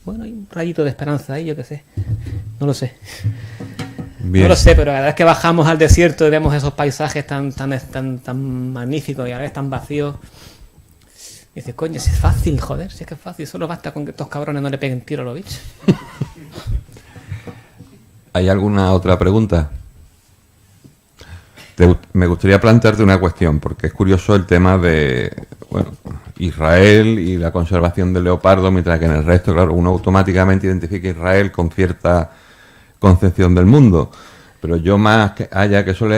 bueno, hay un rayito de esperanza ahí, yo qué sé, no lo sé. Bien. No lo sé, pero cada vez que bajamos al desierto y vemos esos paisajes tan magníficos y a la vez tan vacíos, y dices, coño, si es fácil, joder, si es que es fácil, solo basta con que estos cabrones no le peguen tiro a los bichos. ¿Hay alguna otra pregunta? Me gustaría plantearte una cuestión, porque es curioso el tema de Israel y la conservación del leopardo, mientras que en el resto, claro, uno automáticamente identifica a Israel con cierta concepción del mundo. Pero yo, más que allá que eso,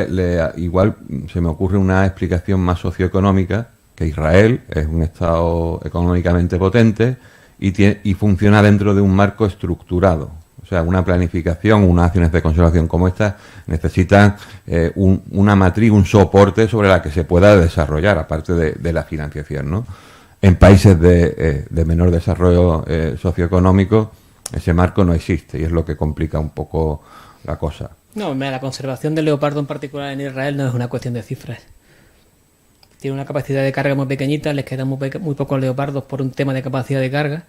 igual se me ocurre una explicación más socioeconómica, que Israel es un Estado económicamente potente y funciona dentro de un marco estructurado. O sea, una planificación, unas acciones de conservación como esta necesitan una matriz, un soporte sobre la que se pueda desarrollar, aparte de la financiación, ¿no? En países de menor desarrollo socioeconómico, ese marco no existe y es lo que complica un poco la cosa. No, la conservación del leopardo en particular en Israel no es una cuestión de cifras. Tiene una capacidad de carga muy pequeñita, les quedan muy pocos leopardos por un tema de capacidad de carga.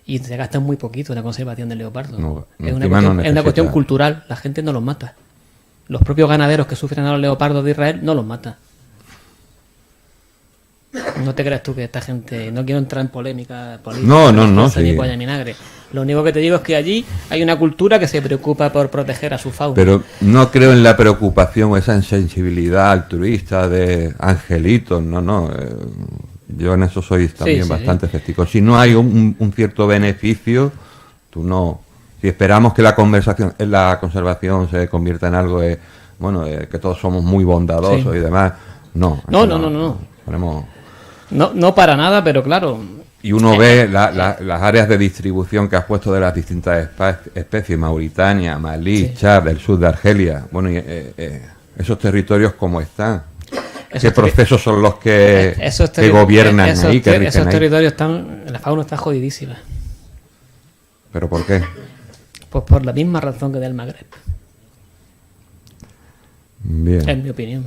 Y se gasta muy poquito en la conservación del leopardo. Es una cuestión cultural. La gente no los mata. Los propios ganaderos que sufren a los leopardos de Israel no los matan. No te creas tú que esta gente... No quiero entrar en polémica política. No. Sí. Ni polla ni vinagre. Lo único que te digo es que allí hay una cultura que se preocupa por proteger a su fauna. Pero no creo en la preocupación o esa sensibilidad altruista de angelitos. No. Yo en eso soy también bastante escéptico. Si no hay un cierto beneficio, tú no. Si esperamos que la conservación se convierta en algo que todos somos muy bondadosos y demás, no. No para nada, pero claro. Y uno ve las áreas de distribución que has puesto de las distintas especies, Mauritania, Malí, Chad, el sur de Argelia. Bueno, esos territorios, ¿cómo están? ¿Qué procesos son los que gobiernan ahí? Esos territorios la fauna está jodidísima. ¿Pero por qué? Pues por la misma razón que del Magreb. Bien. En mi opinión.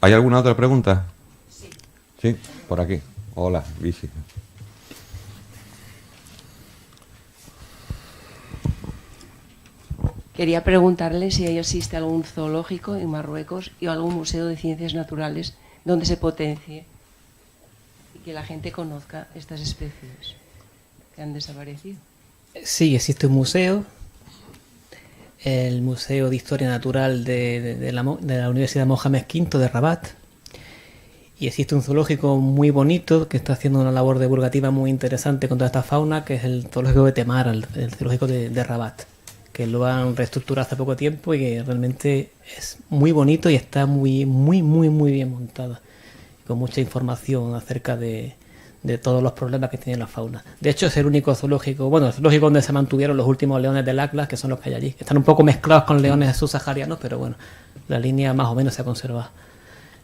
¿Hay alguna otra pregunta? Sí, por aquí. Hola, Visi. Quería preguntarle si existe algún zoológico en Marruecos y algún museo de ciencias naturales donde se potencie y que la gente conozca estas especies que han desaparecido. Sí, existe un museo, el Museo de Historia Natural de la Universidad Mohamed V de Rabat, y existe un zoológico muy bonito que está haciendo una labor divulgativa muy interesante con toda esta fauna, que es el zoológico de Temara, el zoológico de Rabat, que lo han reestructurado hace poco tiempo y que realmente es muy bonito y está muy bien montado, con mucha información acerca de todos los problemas que tiene la fauna. De hecho, es el único zoológico, bueno, el zoológico donde se mantuvieron los últimos leones del Atlas, que son los que hay allí. Están un poco mezclados con leones subsaharianos, pero bueno, la línea más o menos se ha conservado.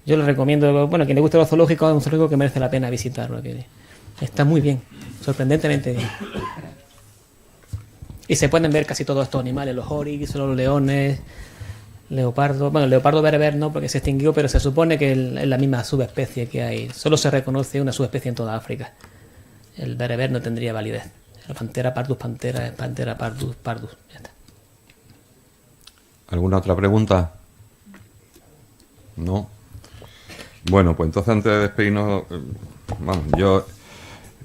Yo les recomiendo, bueno, a quien le guste los zoológicos, es un zoológico que merece la pena visitarlo. Que está muy bien, sorprendentemente bien. Y se pueden ver casi todos estos animales, los oryx, los leones, leopardo. Bueno, el leopardo bereber no, porque se extinguió, pero se supone que es la misma subespecie que hay. Solo se reconoce una subespecie en toda África. El bereber no tendría validez. La pantera pardus pantera es pantera pardus pardus. Ya está. ¿Alguna otra pregunta? No. Bueno, pues entonces antes de despedirnos, vamos, yo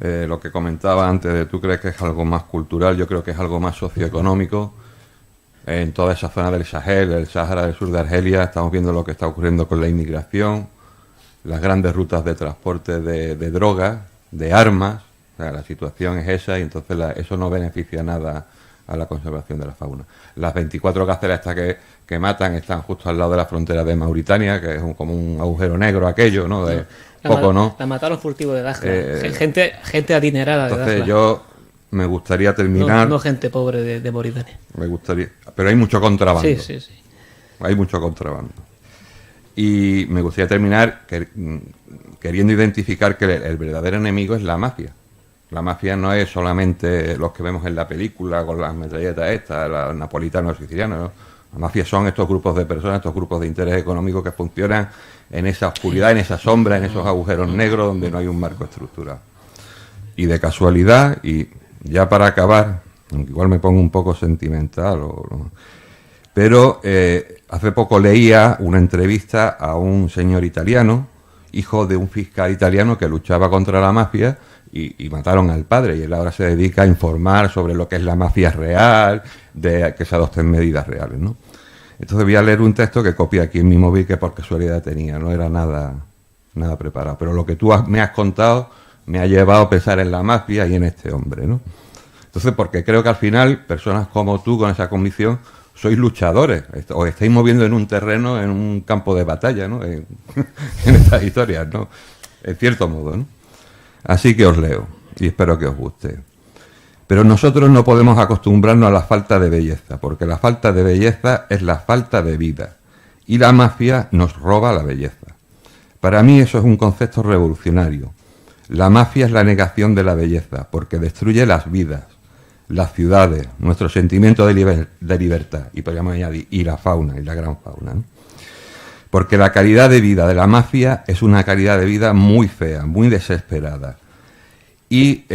lo que comentaba antes de tú crees que es algo más cultural, yo creo que es algo más socioeconómico. En toda esa zona del Sahel, el Sáhara del sur de Argelia, estamos viendo lo que está ocurriendo con la inmigración, las grandes rutas de transporte de drogas, de armas. O sea, la situación es esa y entonces eso no beneficia nada a la conservación de la fauna. Las 24 gacelas estas que matan están justo al lado de la frontera de Mauritania, que es como un agujero negro aquello, ¿no? De poco, ¿no? La mataron furtivo de Dakhla. Gente adinerada de entonces Dakhla. yo me gustaría terminar... No gente pobre de Mauritania. Me gustaría... Pero hay mucho contrabando. Sí. Hay mucho contrabando. Y me gustaría terminar queriendo identificar que el verdadero enemigo es la mafia. La mafia no es solamente los que vemos en la película con las metralletas estas, los napolitanos, los sicilianos, ¿no? La mafia son estos grupos de personas, estos grupos de interés económico que funcionan en esa oscuridad, en esa sombra, en esos agujeros negros donde no hay un marco estructurado. Y de casualidad, y ya para acabar, aunque igual me pongo un poco sentimental, pero hace poco leía una entrevista a un señor italiano, hijo de un fiscal italiano que luchaba contra la mafia, y mataron al padre, y él ahora se dedica a informar sobre lo que es la mafia real, de que se adopten medidas reales, ¿no? Entonces voy a leer un texto que copié aquí en mi móvil, que por casualidad tenía, no era nada preparado, pero lo que tú me has contado me ha llevado a pensar en la mafia y en este hombre, ¿no? Entonces, porque creo que al final, personas como tú, con esa convicción, sois luchadores, os estáis moviendo en un terreno, en un campo de batalla, ¿no? En estas historias, ¿no? En cierto modo, ¿no? Así que os leo, y espero que os guste. Pero nosotros no podemos acostumbrarnos a la falta de belleza, porque la falta de belleza es la falta de vida, y la mafia nos roba la belleza. Para mí eso es un concepto revolucionario. La mafia es la negación de la belleza, porque destruye las vidas, las ciudades, nuestro sentimiento de libertad, y podríamos añadir, y la fauna, y la gran fauna, ¿no? Porque la calidad de vida de la mafia es una calidad de vida muy fea, muy desesperada. Y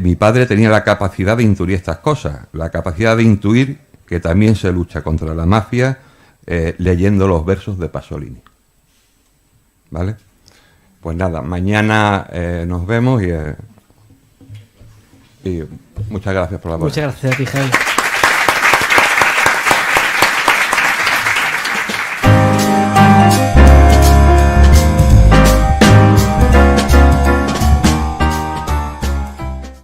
mi padre tenía la capacidad de intuir estas cosas, la capacidad de intuir que también se lucha contra la mafia leyendo los versos de Pasolini. ¿Vale? Pues nada, mañana nos vemos y muchas gracias por la palabra. Muchas gracias a ti, Jaime.